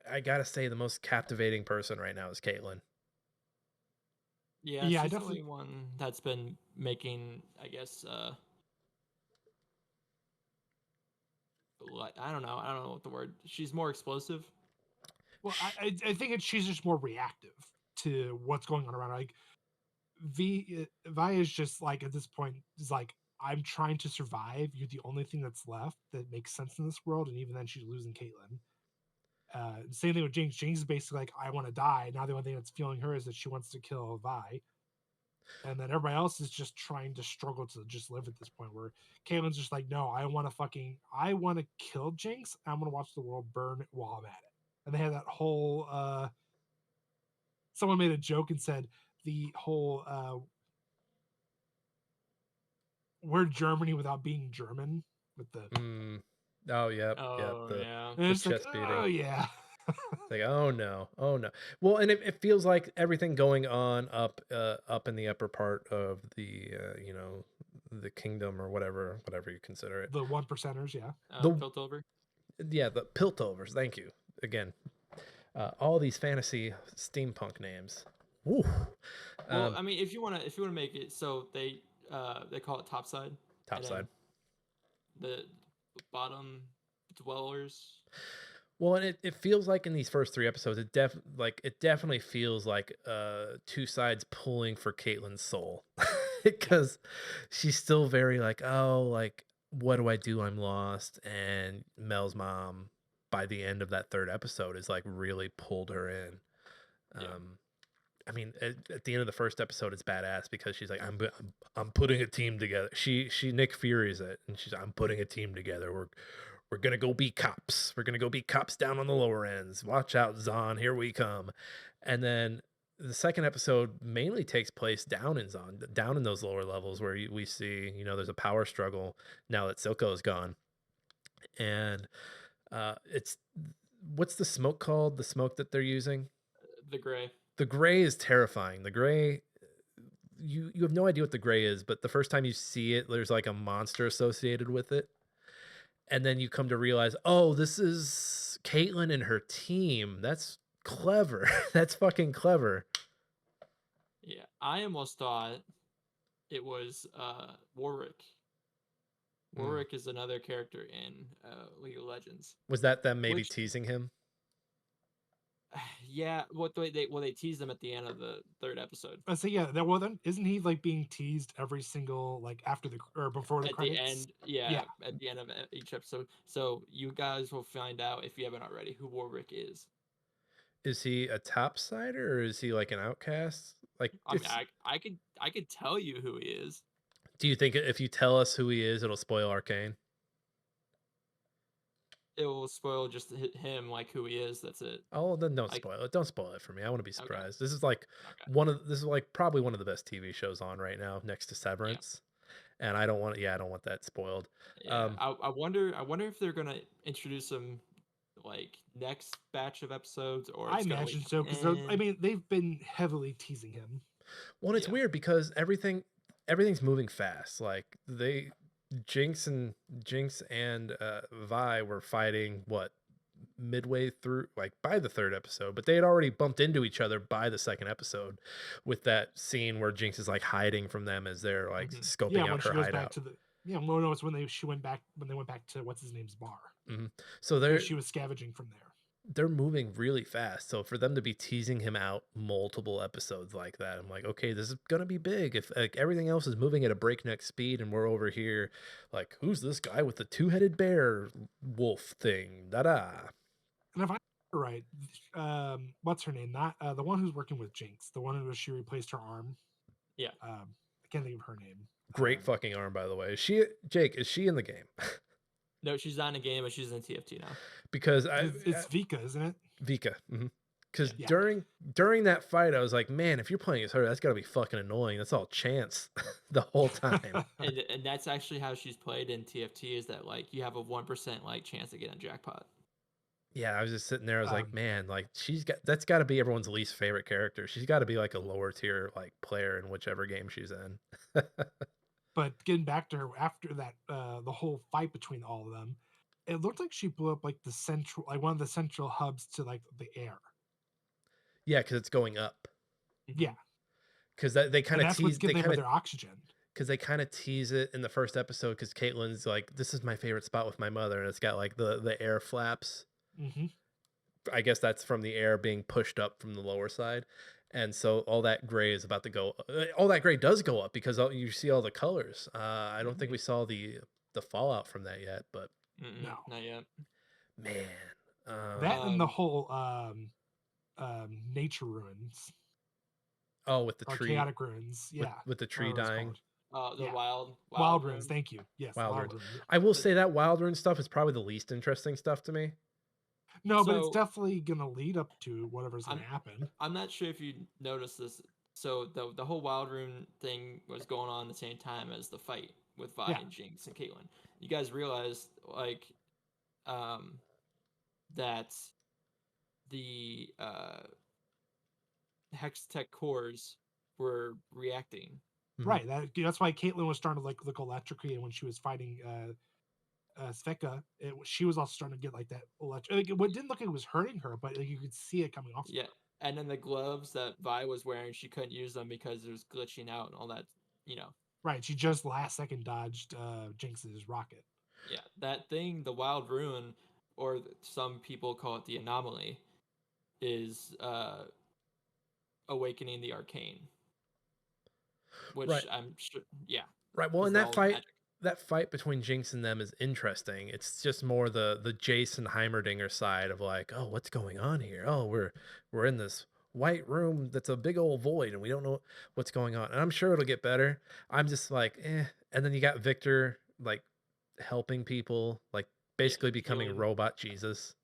I gotta say the most captivating person right now is Caitlyn. Yeah, she's definitely the only one that's been making, I guess, I don't know what the word. She's more explosive. Well, I think she's just more reactive to what's going on around her. Like Vi is just like at this point is like, I'm trying to survive. You're the only thing that's left that makes sense in this world, and even then she's losing Caitlyn. Same thing with Jinx. Jinx is basically like, I want to die. Now the only thing that's fueling her is that she wants to kill Vi. And then everybody else is just trying to struggle to just live at this point where Caitlyn's just like, no, I want to kill Jinx. I'm going to watch the world burn while I'm at it. And they had that whole, someone made a joke and said the whole, we're Germany without being German with the, Oh, yep. Oh, yep. yeah. The it's chest like, beating. oh, yeah. Like, oh no. Well, and it feels like everything going on up in the upper part of the the kingdom or whatever you consider it. The 1%ers, yeah. The Piltover. Yeah, the Piltovers. Thank you again. All these fantasy steampunk names. Woo. Well, I mean, if you wanna make it, so they call it topside. Topside. The bottom dwellers. Well, and it feels like in these first 3 episodes, it definitely feels like two sides pulling for Caitlyn's soul, because she's still very like, oh, like what do I do? I'm lost. And Mel's mom, by the end of that 3rd episode, is like really pulled her in. Yeah. I mean, at the end of the 1st episode, it's badass because she's like, I'm putting a team together. She Nick Fury's it, and she's, I'm putting a team together. We're gonna go be cops. We're gonna go be cops down on the lower ends. Watch out, Zon. Here we come. And then the 2nd episode mainly takes place down in Zon, down in those lower levels where we see, there's a power struggle now that Silco is gone. And it's, what's the smoke called? The smoke that they're using? The gray. The gray is terrifying. The gray, you have no idea what the gray is, but the first time you see it, there's like a monster associated with it. And then you come to realize, oh, this is Caitlyn and her team. That's clever. That's fucking clever. Yeah, I almost thought it was Warwick. Warwick is another character in League of Legends. Was that them maybe teasing him? Yeah, they teased him at the end of the 3rd episode. So yeah, well then isn't he like being teased every single like after the or before the credits? The end, at the end of each episode. So you guys will find out, if you haven't already, who Warwick is. Is he a topsider or is he like an outcast? Like, I mean, I could tell you who he is. do you think if you tell us who he is, it'll spoil Arcane? It will spoil just him, like who he is. That's it. Oh, then don't Like, spoil it. Don't spoil it for me. I want to be okay, surprised. This is like okay, this is like probably one of the best TV shows on right now, next to yeah, Severance. And I don't want, yeah, I don't want that spoiled. yeah. I wonder if they're gonna introduce him like next batch of episodes, or I it's gonna wait imagine till so the because I end. mean they've been heavily teasing him. Well, it's Yeah. weird because everything's moving fast. Like Jinx and Vi were fighting what, midway through, like by the third episode, but they had already bumped into each other by the second episode with that scene where Jinx is like hiding from them as they're like Mhm. scoping Yeah, out when her she goes back hideout. to the well, no, it's when they went back to what's his name's bar. So Because she was scavenging from there. they're moving really fast. So for them to be teasing him out multiple episodes like that, I'm like, okay, this is gonna be big. If like everything else is moving at a breakneck speed, and we're over here, like, who's this guy with the two-headed bear wolf thing? Da da. And if I'm right, what's her name? Not the one who's working with Jinx, the one who she replaced her arm. Yeah. I can't think of her name. Great fucking arm, by the way. Jake, is she in the game? No, she's not in a game, but she's in TFT now. Because It's Vika, isn't it? Vika. Because Yeah. during that fight, I was like, man, if you're playing as her, that's gotta be fucking annoying. That's all chance the whole time. And that's actually how she's played in TFT, is that like you have a 1% like chance to get a jackpot. Yeah, I was just sitting there. I was like, Um, man, like that's got to be everyone's least favorite character. She's got to be like a lower tier like player in whichever game she's in. But getting back to her after that, the whole fight between all of them, it looked like she blew up like one of the central hubs to like the air. Yeah, because it's going up. Yeah, Because they kind of that's what's tease. They giving them kind of their oxygen. because they kind of tease it in the first episode. Because Caitlyn's like, this is my favorite spot with my mother, and it's got like the air flaps. Mm-hmm. I guess that's from the air being pushed up from the lower side. And so all that gray is about to go. All that gray does go up because you see all the colors. I don't think we saw the fallout from that yet, but No. Not yet. man, That and the whole nature ruins oh, with the or tree, chaotic ruins. Yeah, with the tree whatever it's dying. called. The Yeah. wild ruins. rune. Thank you. Yes, Wild wild runes. ruins. I will say that wild rune stuff is probably the least interesting stuff to me. No, but it's So- definitely gonna lead up to whatever's gonna happen. I'm not sure if you noticed this. So the whole wild rune thing was going on at the same time as the fight with Vi Yeah. and Jinx and Caitlyn. You guys realized like that the hex tech cores were reacting. Mhm. Right. That's why Caitlyn was starting to like look electric, and when she was fighting Sveka, she was also starting to get like that electric. Like, it didn't look like it was hurting her, but like, you could see it coming off. Yeah. And then the gloves that Vi was wearing, she couldn't use them because it was glitching out and all that, you know. Right. She just last second dodged Jinx's rocket. Yeah, that thing, the wild rune, or some people call it the anomaly, is awakening the arcane. Which Right. I'm sure, yeah. Right. Well, is in the that whole fight, magic. that fight between Jinx and them is interesting. It's just more the Jason Heimerdinger side of like, oh, what's going on here? Oh, we're in this white room that's a big old void and we don't know what's going on. And I'm sure it'll get better. I'm just like, eh. And then you got Victor like helping people, like basically becoming healing. robot Jesus.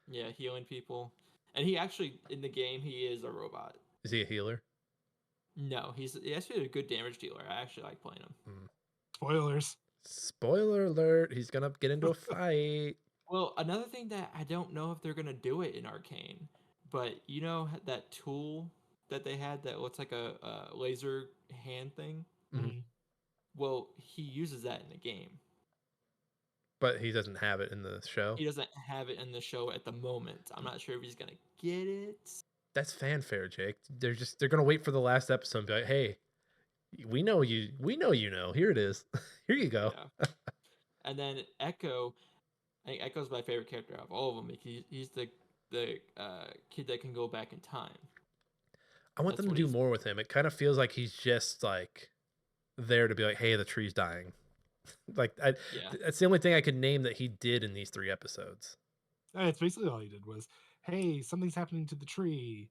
Yeah, healing people. And he actually, in the game, he is a robot. Is he a healer? No, he's actually a good damage dealer. I actually like playing him. Spoilers. Spoiler alert, he's gonna get into a fight. Well, another thing that I don't know if they're going to do it in Arcane, but you know that tool that they had that looks like a laser hand thing? Mhm. Well, he uses that in the game. But he doesn't have it in the show. He doesn't have it in the show at the moment. I'm not sure if he's going to get it. That's fanfare, Jake. They're gonna wait for the last episode and be like, hey, we know you know. Here it is. Here you go. Yeah. And then Echo, I think Echo's my favorite character of all of them because he's the kid that can go back in time. I want That's them to what do he's- more with him. It kind of feels like he's just like there to be like, hey, the tree's dying. Like Yeah. that's the only thing I could name that he did in these 3 episodes. It's basically all he did was, hey, something's happening to the tree,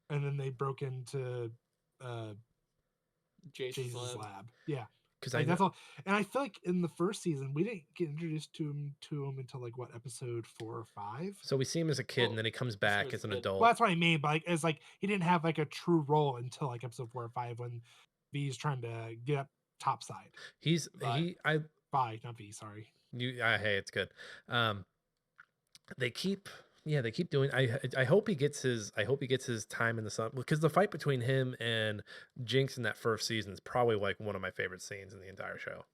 and then they broke into Jason's Jason's lab. lab. Yeah. because Like that's all. And I feel like in the first season we didn't get introduced to him until like what, episode 4 or 5. so we see him as a kid, Well, and then he comes him back as as a an kid. adult. Well, that's what I mean. But like, it's like he didn't have like a true role until like episode 4 or 5 when V's trying to get up topside. He's Vi. Vi, not V. Sorry. Hey, it's good. They keep doing. I hope he gets his time in the sun, because the fight between him and Jinx in that first season is probably like one of my favorite scenes in the entire show.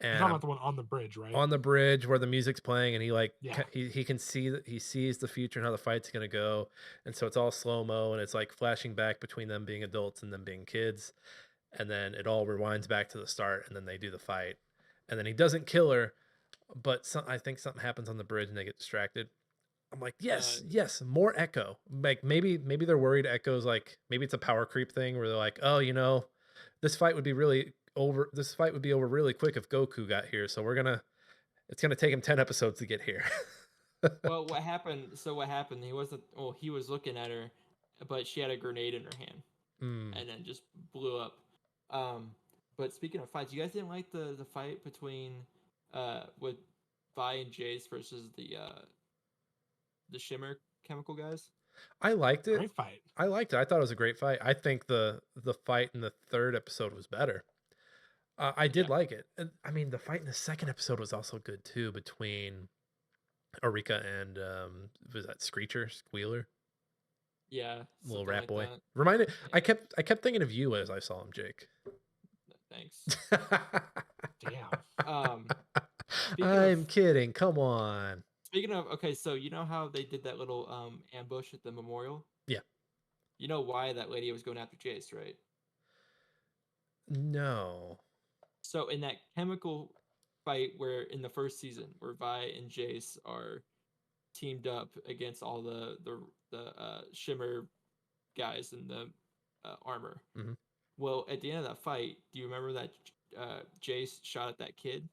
You're And talking about the one on the bridge, right? on the bridge where the music's playing, and he like Yeah. he can see that he sees the future and how the fight's gonna go, and so it's all slow-mo, and it's like flashing back between them being adults and them being kids, and then it all rewinds back to the start, and then they do the fight, and then he doesn't kill her, but I think something happens on the bridge and they get distracted. I'm like, yes, more Echo. Like maybe they're worried Echo's like, maybe it's a power creep thing where they're like, oh, this fight would be over really quick if Goku got here, so it's gonna take him 10 episodes to get here. Well, what happened? He wasn't. Well, he was looking at her, but she had a grenade in her hand, and then just blew up. But speaking of fights, you guys didn't like the fight between with Vi and Jace versus the Shimmer chemical guys? I liked it. Great fight. I liked it. I thought it was a great fight. I think the fight in the third episode was better. I did like it. And, I mean, the fight in the second episode was also good too, between Arika and was that Squealer? Yeah, Little something rat like boy. that. Reminded. Yeah. I kept thinking of you as I saw him, Jake. Thanks. Damn. I'm kidding. Come on. Speaking of, okay, so you know how they did that little ambush at the memorial? Yeah. You know why that lady was going after Jace, right? No. So in that chemical fight where in the first season where Vi and Jace are teamed up against all the Shimmer guys in the armor. Mm-hmm. Well, at the end of that fight, do you remember that Jace shot at that kid?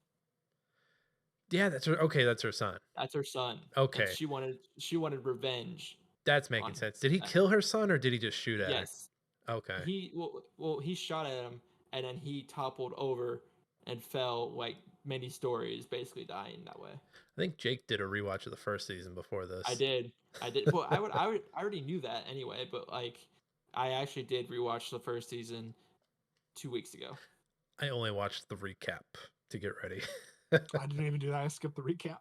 Yeah, that's her. Okay, that's her son. That's her son. Okay. And she wanted revenge. That's making sense. Did he kill her son, or did he just shoot at her? Yes. Okay. He shot at him, and then he toppled over and fell like many stories, basically dying that way. I think Jake did a rewatch of the first season before this. I did. Well, I already knew that anyway, but like, I actually did rewatch the first season 2 weeks ago. I only watched the recap to get ready. I didn't even do that. I skipped the recap.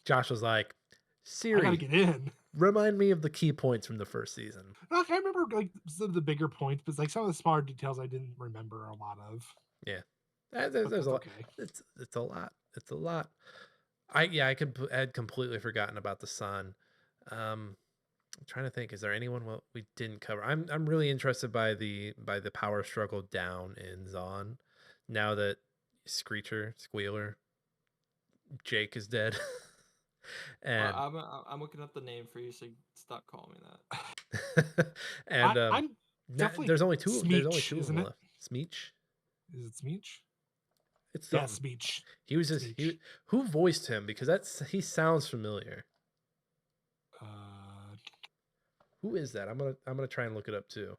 Josh was like, I gotta Siri, get in. remind me of the key points from the first season. Like, I remember like some of the bigger points, but like some of the smaller details I didn't remember a lot of. Yeah. There's a lot. Okay. It's a lot. It's a lot. I had completely forgotten about the son. I'm trying to think, is there anyone we didn't cover? I'm really interested by the power struggle down in Zon now that Squealer, Jake is dead. And I'm looking up the name for you, so stop calling me that. and I'm definitely there's only two. There's only Smeech, two of isn't them it? left. Smeech. Is it Smeech? It's Yeah, something. Smeech. He was just who voiced him, because he sounds familiar. Who is that? I'm gonna try and look it up too.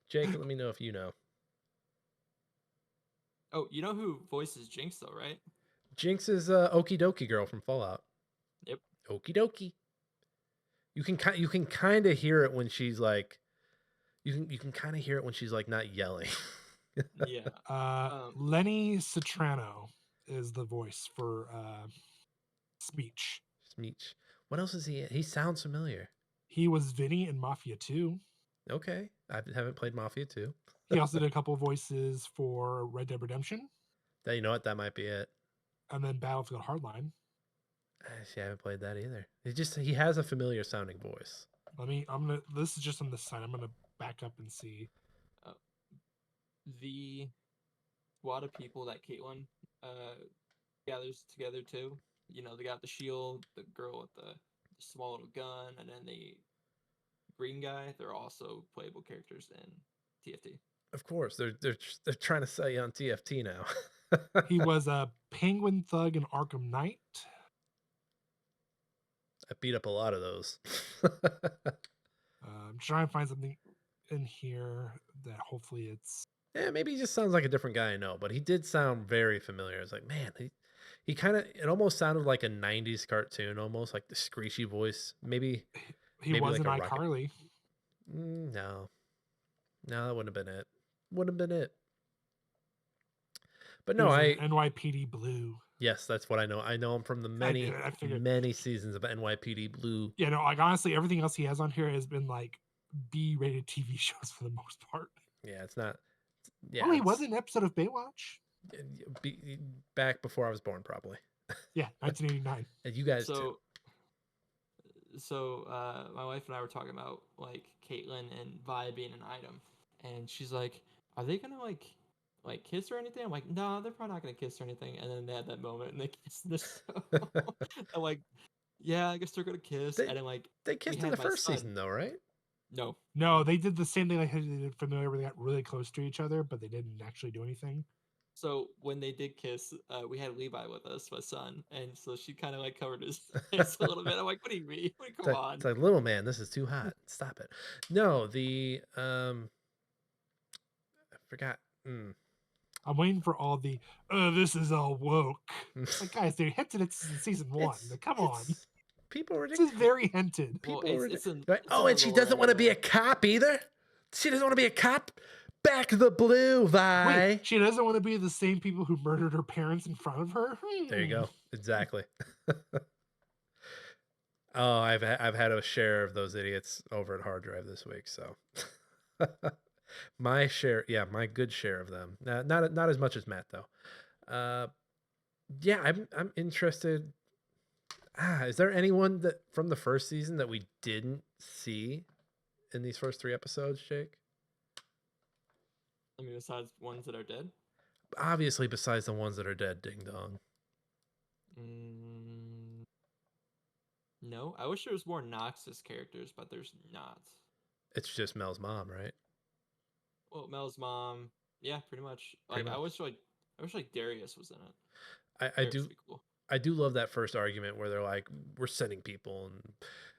Jake, let me know if you know. Oh, you know who voices Jinx though, right? Jinx is Okie Dokie girl from Fallout. Yep. Okie Dokie. You can kind of hear it when she's like, you can kind of hear it when she's like not yelling. Yeah. Lenny Citrano is the voice for Smeech. Smeech. What else is he in? He sounds familiar. He was Vinny in Mafia 2. Okay. I haven't played Mafia 2. He also did a couple voices for Red Dead Redemption. You know what? That might be it. And then Battlefield Hardline. Actually, I haven't played that either. He has a familiar sounding voice. This is just on this side. I'm gonna back up and see. The squad of people that Caitlyn gathers together too. You know, they got the shield, the girl with the small little gun, and then the green guy. They're also playable characters in TFT. Of course, they're trying to sell you on TFT now. He was a Penguin Thug in Arkham Knight. I beat up a lot of those. I'm trying to find something in here that hopefully it's. Yeah, maybe he just sounds like a different guy I know, but he did sound very familiar. I was like, man, he kind of, it almost sounded like a 90s cartoon, almost like the screechy voice. Maybe He maybe was like in a rocket. iCarly. No, that wouldn't have been it. Wouldn't have been it. But He no, was in NYPD Blue. yes, that's what I know. I know him from the I figured. many seasons of NYPD Blue. Yeah, no, like honestly, everything else he has on here has been like B-rated TV shows for the most part. Yeah, it's not. Yeah, Oh, he was in an episode of Baywatch. Back before I was born, probably. Yeah, 1989. And you guys too. So my wife and I were talking about like Caitlyn and Vi being an item, and she's like, "Are they gonna like kiss or anything?" I'm like, "No, they're probably not gonna kiss or anything." And then they had that moment and they kissed in the show. I'm like, "Yeah, I guess they're gonna kiss." And then like They kissed in the first season, though, right? No, they did the same thing. Like they did Familiar, where they got really close to each other, but they didn't actually do anything. So when they did kiss, we had Levi with us, my son, and so she kind of like covered his face a little bit. I'm like, "What do you mean? Come on!" It's like, little man, this is too hot. Stop it. No, I forgot. I'm waiting for all the this is all woke. Like, guys, they hinted it in season 1. Like, come on. People were This is very hinted. Well, and she doesn't want to be a cop either. She doesn't want to be a cop. Back the blue, Vi. Wait, she doesn't want to be the same people who murdered her parents in front of her. There you go. Exactly. Oh, I've had a share of those idiots over at Hard Drive this week, so my share, my good share of them. Not as much as Matt though. Yeah, I'm interested. Is there anyone that from the first season that we didn't see in these first 3 episodes, Jake? I mean, besides ones that are dead? Obviously, besides the ones that are dead, ding dong. No, I wish there was more Noxus characters, but there's not. It's just Mel's mom, right? Well, Mel's mom, yeah, pretty much. I wish Darius was in it. I do. Cool. I do love that first argument where they're like, "We're sending people,"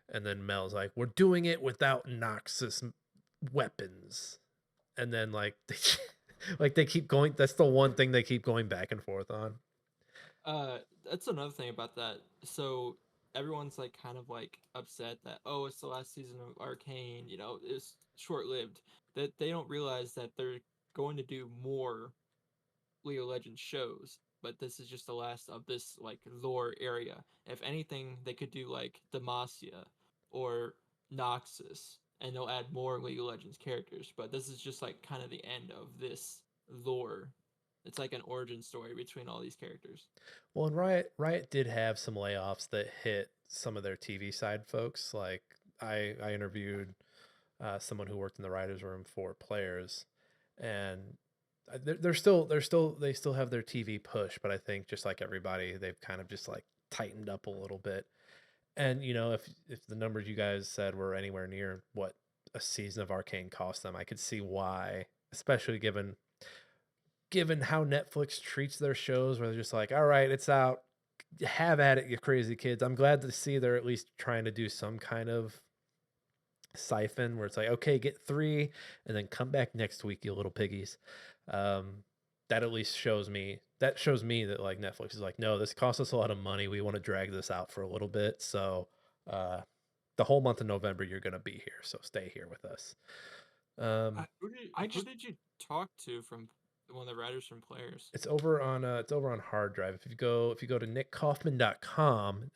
and then Mel's like, "We're doing it without Noxus weapons." And then they keep going. That's the one thing they keep going back and forth on. That's another thing about that. So everyone's like kind of like upset that it's the last season of Arcane. You know, it's short-lived. That they don't realize that they're going to do more League of Legends shows, but this is just the last of this like lore area. If anything, they could do like Demacia or Noxus, and they'll add more League of Legends characters. But this is just like kind of the end of this lore. It's like an origin story between all these characters. Well, and Riot did have some layoffs that hit some of their TV side folks. Like I interviewed someone who worked in the writers' room for players, and they still have their TV push, but I think just like everybody, they've kind of just like tightened up a little bit. And you know, if the numbers you guys said were anywhere near what a season of Arcane cost them, I could see why, especially given how Netflix treats their shows, where they're just like, all right, it's out, have at it, you crazy kids. I'm glad to see they're at least trying to do some kind of siphon where it's like, okay, get 3 and then come back next week, you little piggies. That at least shows me that like Netflix is like, no, this costs us a lot of money. We want to drag this out for a little bit. So the whole month of November, you're going to be here. So stay here with us. Who did you talk to from one of the writers from players? It's over on Hard Drive. If you go to nickkaufman.com,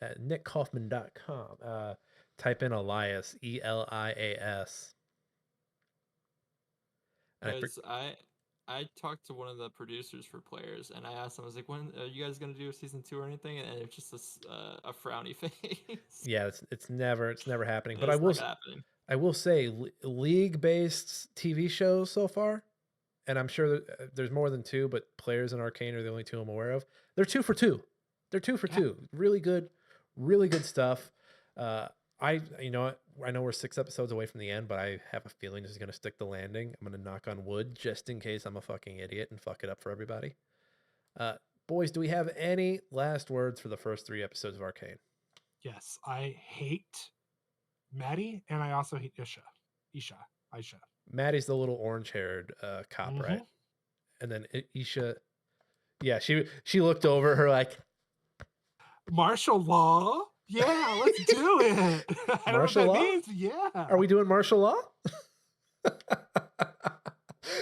type in Elias, Elias. Because I talked to one of the producers for players, and I asked him, I was like, "When are you guys gonna do season 2 or anything?" And it's just a frowny face. Yeah, it's never happening. But I will say, league-based TV shows so far, and I'm sure there's more than 2, but players in Arcane are the only 2 I'm aware of. They're 2 for 2. They're 2 for 2. Really good stuff. I know we're 6 episodes away from the end, but I have a feeling this is going to stick the landing. I'm going to knock on wood just in case I'm a fucking idiot and fuck it up for everybody. Boys, do we have any last words for the first 3 episodes of Arcane? Yes, I hate Maddie, and I also hate Isha. Maddie's the little orange-haired cop, right? Mhm. And then Isha, yeah, she looked over her like, Martial law? Yeah, let's do it. I don't know what martial that law? means. Yeah. Are we doing martial law?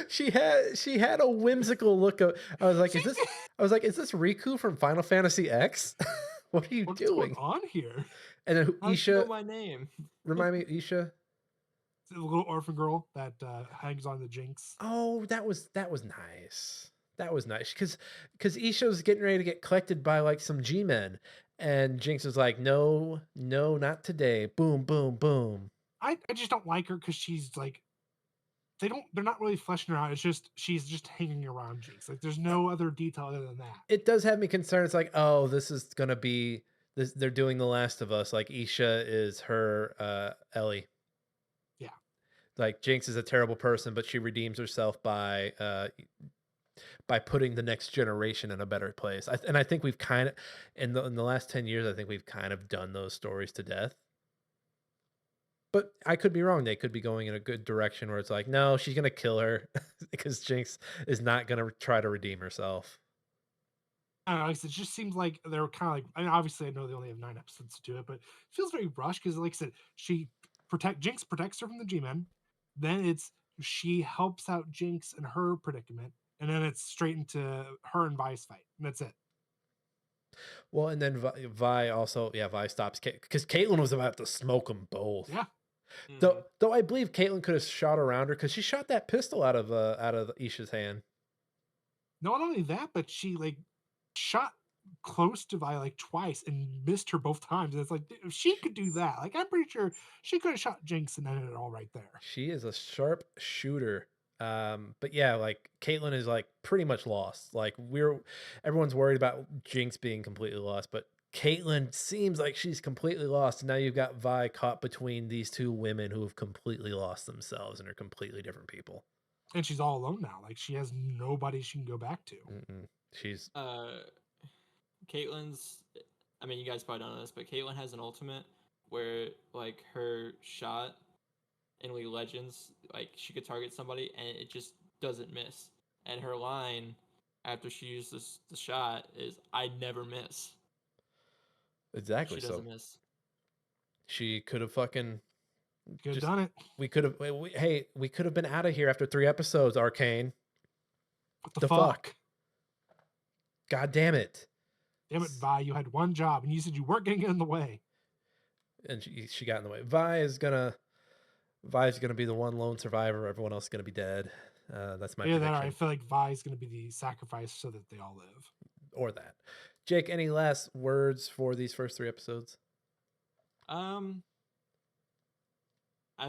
She had a whimsical look of. I was like, She is this? did. I was like, is this Riku from Final Fantasy X? What are you What's going doing? on here? And then How did you know Isha, my name? remind me, Isha. The little orphan girl that hangs on the Jinx. Oh, that was nice. That was nice because Isha's getting ready to get collected by like some G-men, and Jinx is like, no, no, not today. Boom, boom, boom. I just don't like her because she's like they're not really fleshing her out. It's just she's just hanging around Jinx. Like there's no other detail other than that. It does have me concerned. It's like, oh, this is gonna be this. They're doing The Last of Us. Like Isha is her Ellie. Yeah. Like Jinx is a terrible person, but she redeems herself by putting the next generation in a better place. And I think we've kind of in the last 10 years, I think we've kind of done those stories to death. But I could be wrong. They could be going in a good direction where it's like, no, she's gonna kill her because Jinx is not gonna try to redeem herself. I don't know. It just seems like they're kind of like. I mean, obviously, I know they only have 9 episodes to do it, but it feels very rushed because, like I said, Jinx protects her from the G-men. Then it's she helps out Jinx in her predicament, and then it's straight into her and Vi's fight, and that's it. Well, and then Vi also, yeah, Vi stops because Caitlyn was about to smoke them both. Yeah. Mhm. Though I believe Caitlyn could have shot around her because she shot that pistol out of Isha's hand. Not only that, but she like shot close to Vi like twice and missed her both times. And it's like if she could do that, like I'm pretty sure she could have shot Jinx and ended it all right there. She is a sharp shooter. But yeah, like Caitlyn is like pretty much lost. Like everyone's worried about Jinx being completely lost, but Caitlyn seems like she's completely lost. And now you've got Vi caught between these two women who have completely lost themselves and are completely different people. And she's all alone now. Like she has nobody she can go back to. She's Caitlyn's. I mean, you guys probably don't know this, but Caitlyn has an ultimate where like her shot in League of Legends, like she could target somebody and it just doesn't miss. And her line after she uses the shot is, "I never miss." exactly She doesn't miss. She could have fucking Could have just- done it. we could have hey, we could have been out of here after 3 episodes, Arcane. What the The fuck? fuck? God damn it. Damn it, Vi, you had one job and you said you weren't getting in the way. And she got in the way. Vi's gonna be the one lone survivor. Everyone else is gonna be dead. That's my Either that or prediction. I feel like Vi's gonna be the sacrifice so that they all live. Or that. Jake, any last words for these first 3 episodes? I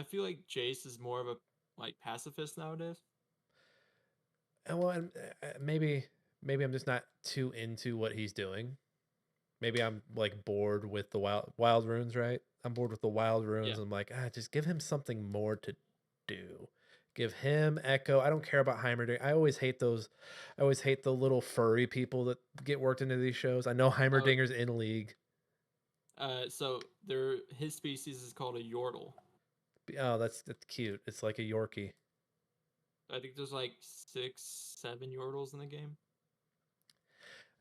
feel like Jace is more of a like pacifist nowadays. Well, maybe I'm just not too into what he's doing. Maybe I'm like bored with the wild runes, right? I'm bored with the wild runes. Yeah. I'm like, just give him something more to do. Give him Echo. I don't care about Heimerdinger. I always hate those. I always hate the little furry people that get worked into these shows. I know Heimerdinger's in League. So his species is called a Yordle. Oh, that's cute. It's like a Yorkie. I think there's like 6, 7 Yordles in the game.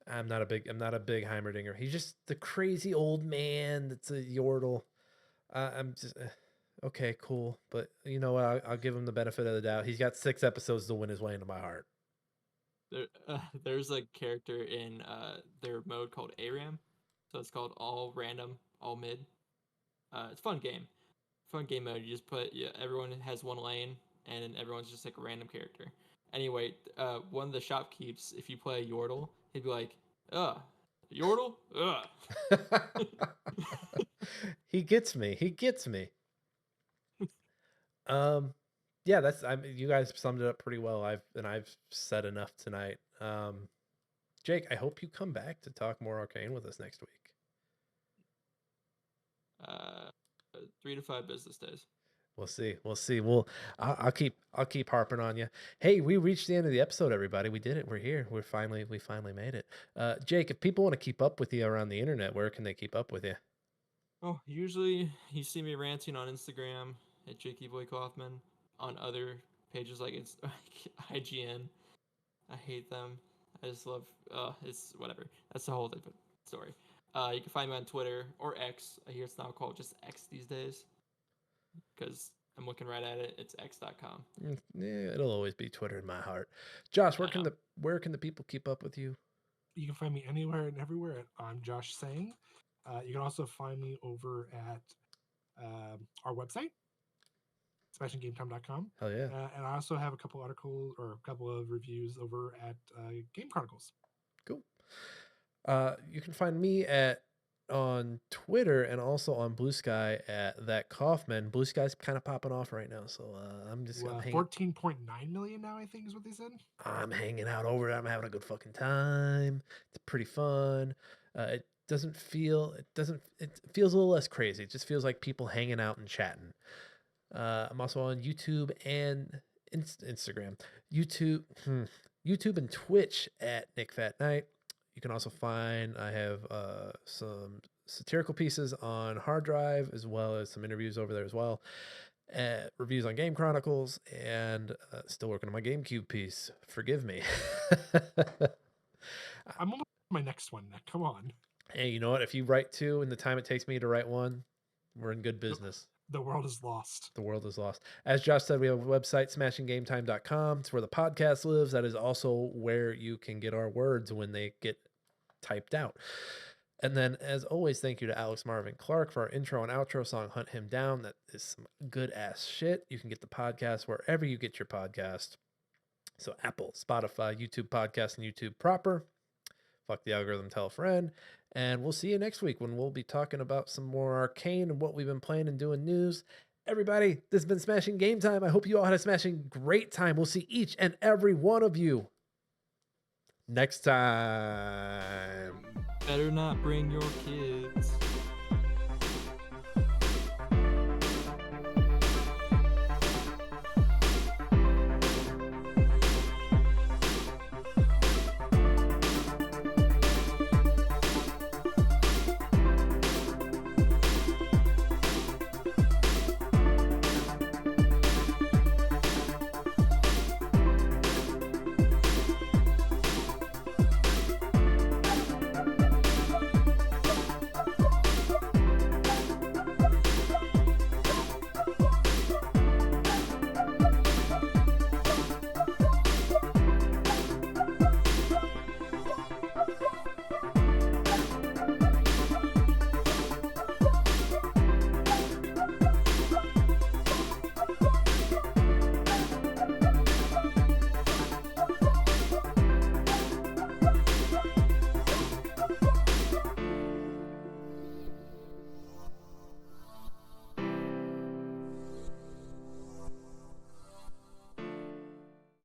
I'm not a big Heimerdinger. He's just the crazy old man that's a Yordle. I'm just okay, cool. But you know what? I'll give him the benefit of the doubt. He's got 6 episodes to win his way into my heart. There's a character in their mode called ARAM. So it's called all random, all mid. It's a fun game. Fun game mode. You just everyone has one lane and everyone's just like a random character. Anyway, one of the shopkeeps, if you play a Yordle, he'd be like, Yordle? Ugh. He gets me. Yeah, you guys summed it up pretty well. I've said enough tonight. Jake, I hope you come back to talk more Arcane with us next week. 3 to 5 business days. We'll see. I'll keep harping on you. Hey, we reached the end of the episode, everybody. We did it. We're here. We finally made it. Jake, if people want to keep up with you around the internet, where can they keep up with you? Oh, usually you see me ranting on Instagram at Jakey Boy Kaufman. on other pages like it's like IGN. I hate them. I just love. It's whatever. That's a whole different story. You can find me on Twitter or X. I hear it's now called just X these days because I'm looking right at it. It's x.com. Yeah, it'll always be Twitter in my heart. Josh, where I can know. the people keep up with you? You can find me anywhere and everywhere at I'm Josh Saying. You can also find me over at our website, smashinggametime.com. Hell yeah. And I also have a couple articles or a couple of reviews over at Game Chronicles. Cool. You can find me on Twitter and also on Blue Sky at that Kaufman. Blue Sky's kind of popping off right now, so I'm 14.9 million now, I think, is what they said. I'm hanging out over it. I'm having a good fucking time. It's pretty fun. It feels a little less crazy. It just feels like people hanging out and chatting. I'm also on YouTube and Instagram. YouTube and Twitch at Nick Fat Night. You can also find I have some satirical pieces on Hard Drive as well as some interviews over there as well. Reviews on Game Chronicles and still working on my GameCube piece. Forgive me. I'm almost my next one. Come on. Hey, you know what? If you write two in the time it takes me to write one, we're in good business. The world is lost. The world is lost. As Josh said, we have a website, smashinggametime.com. It's where the podcast lives. That is also where you can get our words when they get typed out. And then, as always, thank you to Alex Marvin Clark for our intro and outro song, Hunt Him Down. That is some good-ass shit. You can get the podcast wherever you get your podcast. So Apple, Spotify, YouTube Podcast, and YouTube proper. Fuck the algorithm, tell a friend. And we'll see you next week when we'll be talking about some more Arcane and what we've been playing and doing news. Everybody, this has been Smashing Game Time. I hope you all had a smashing great time. We'll see each and every one of you next time. Better not bring your kids.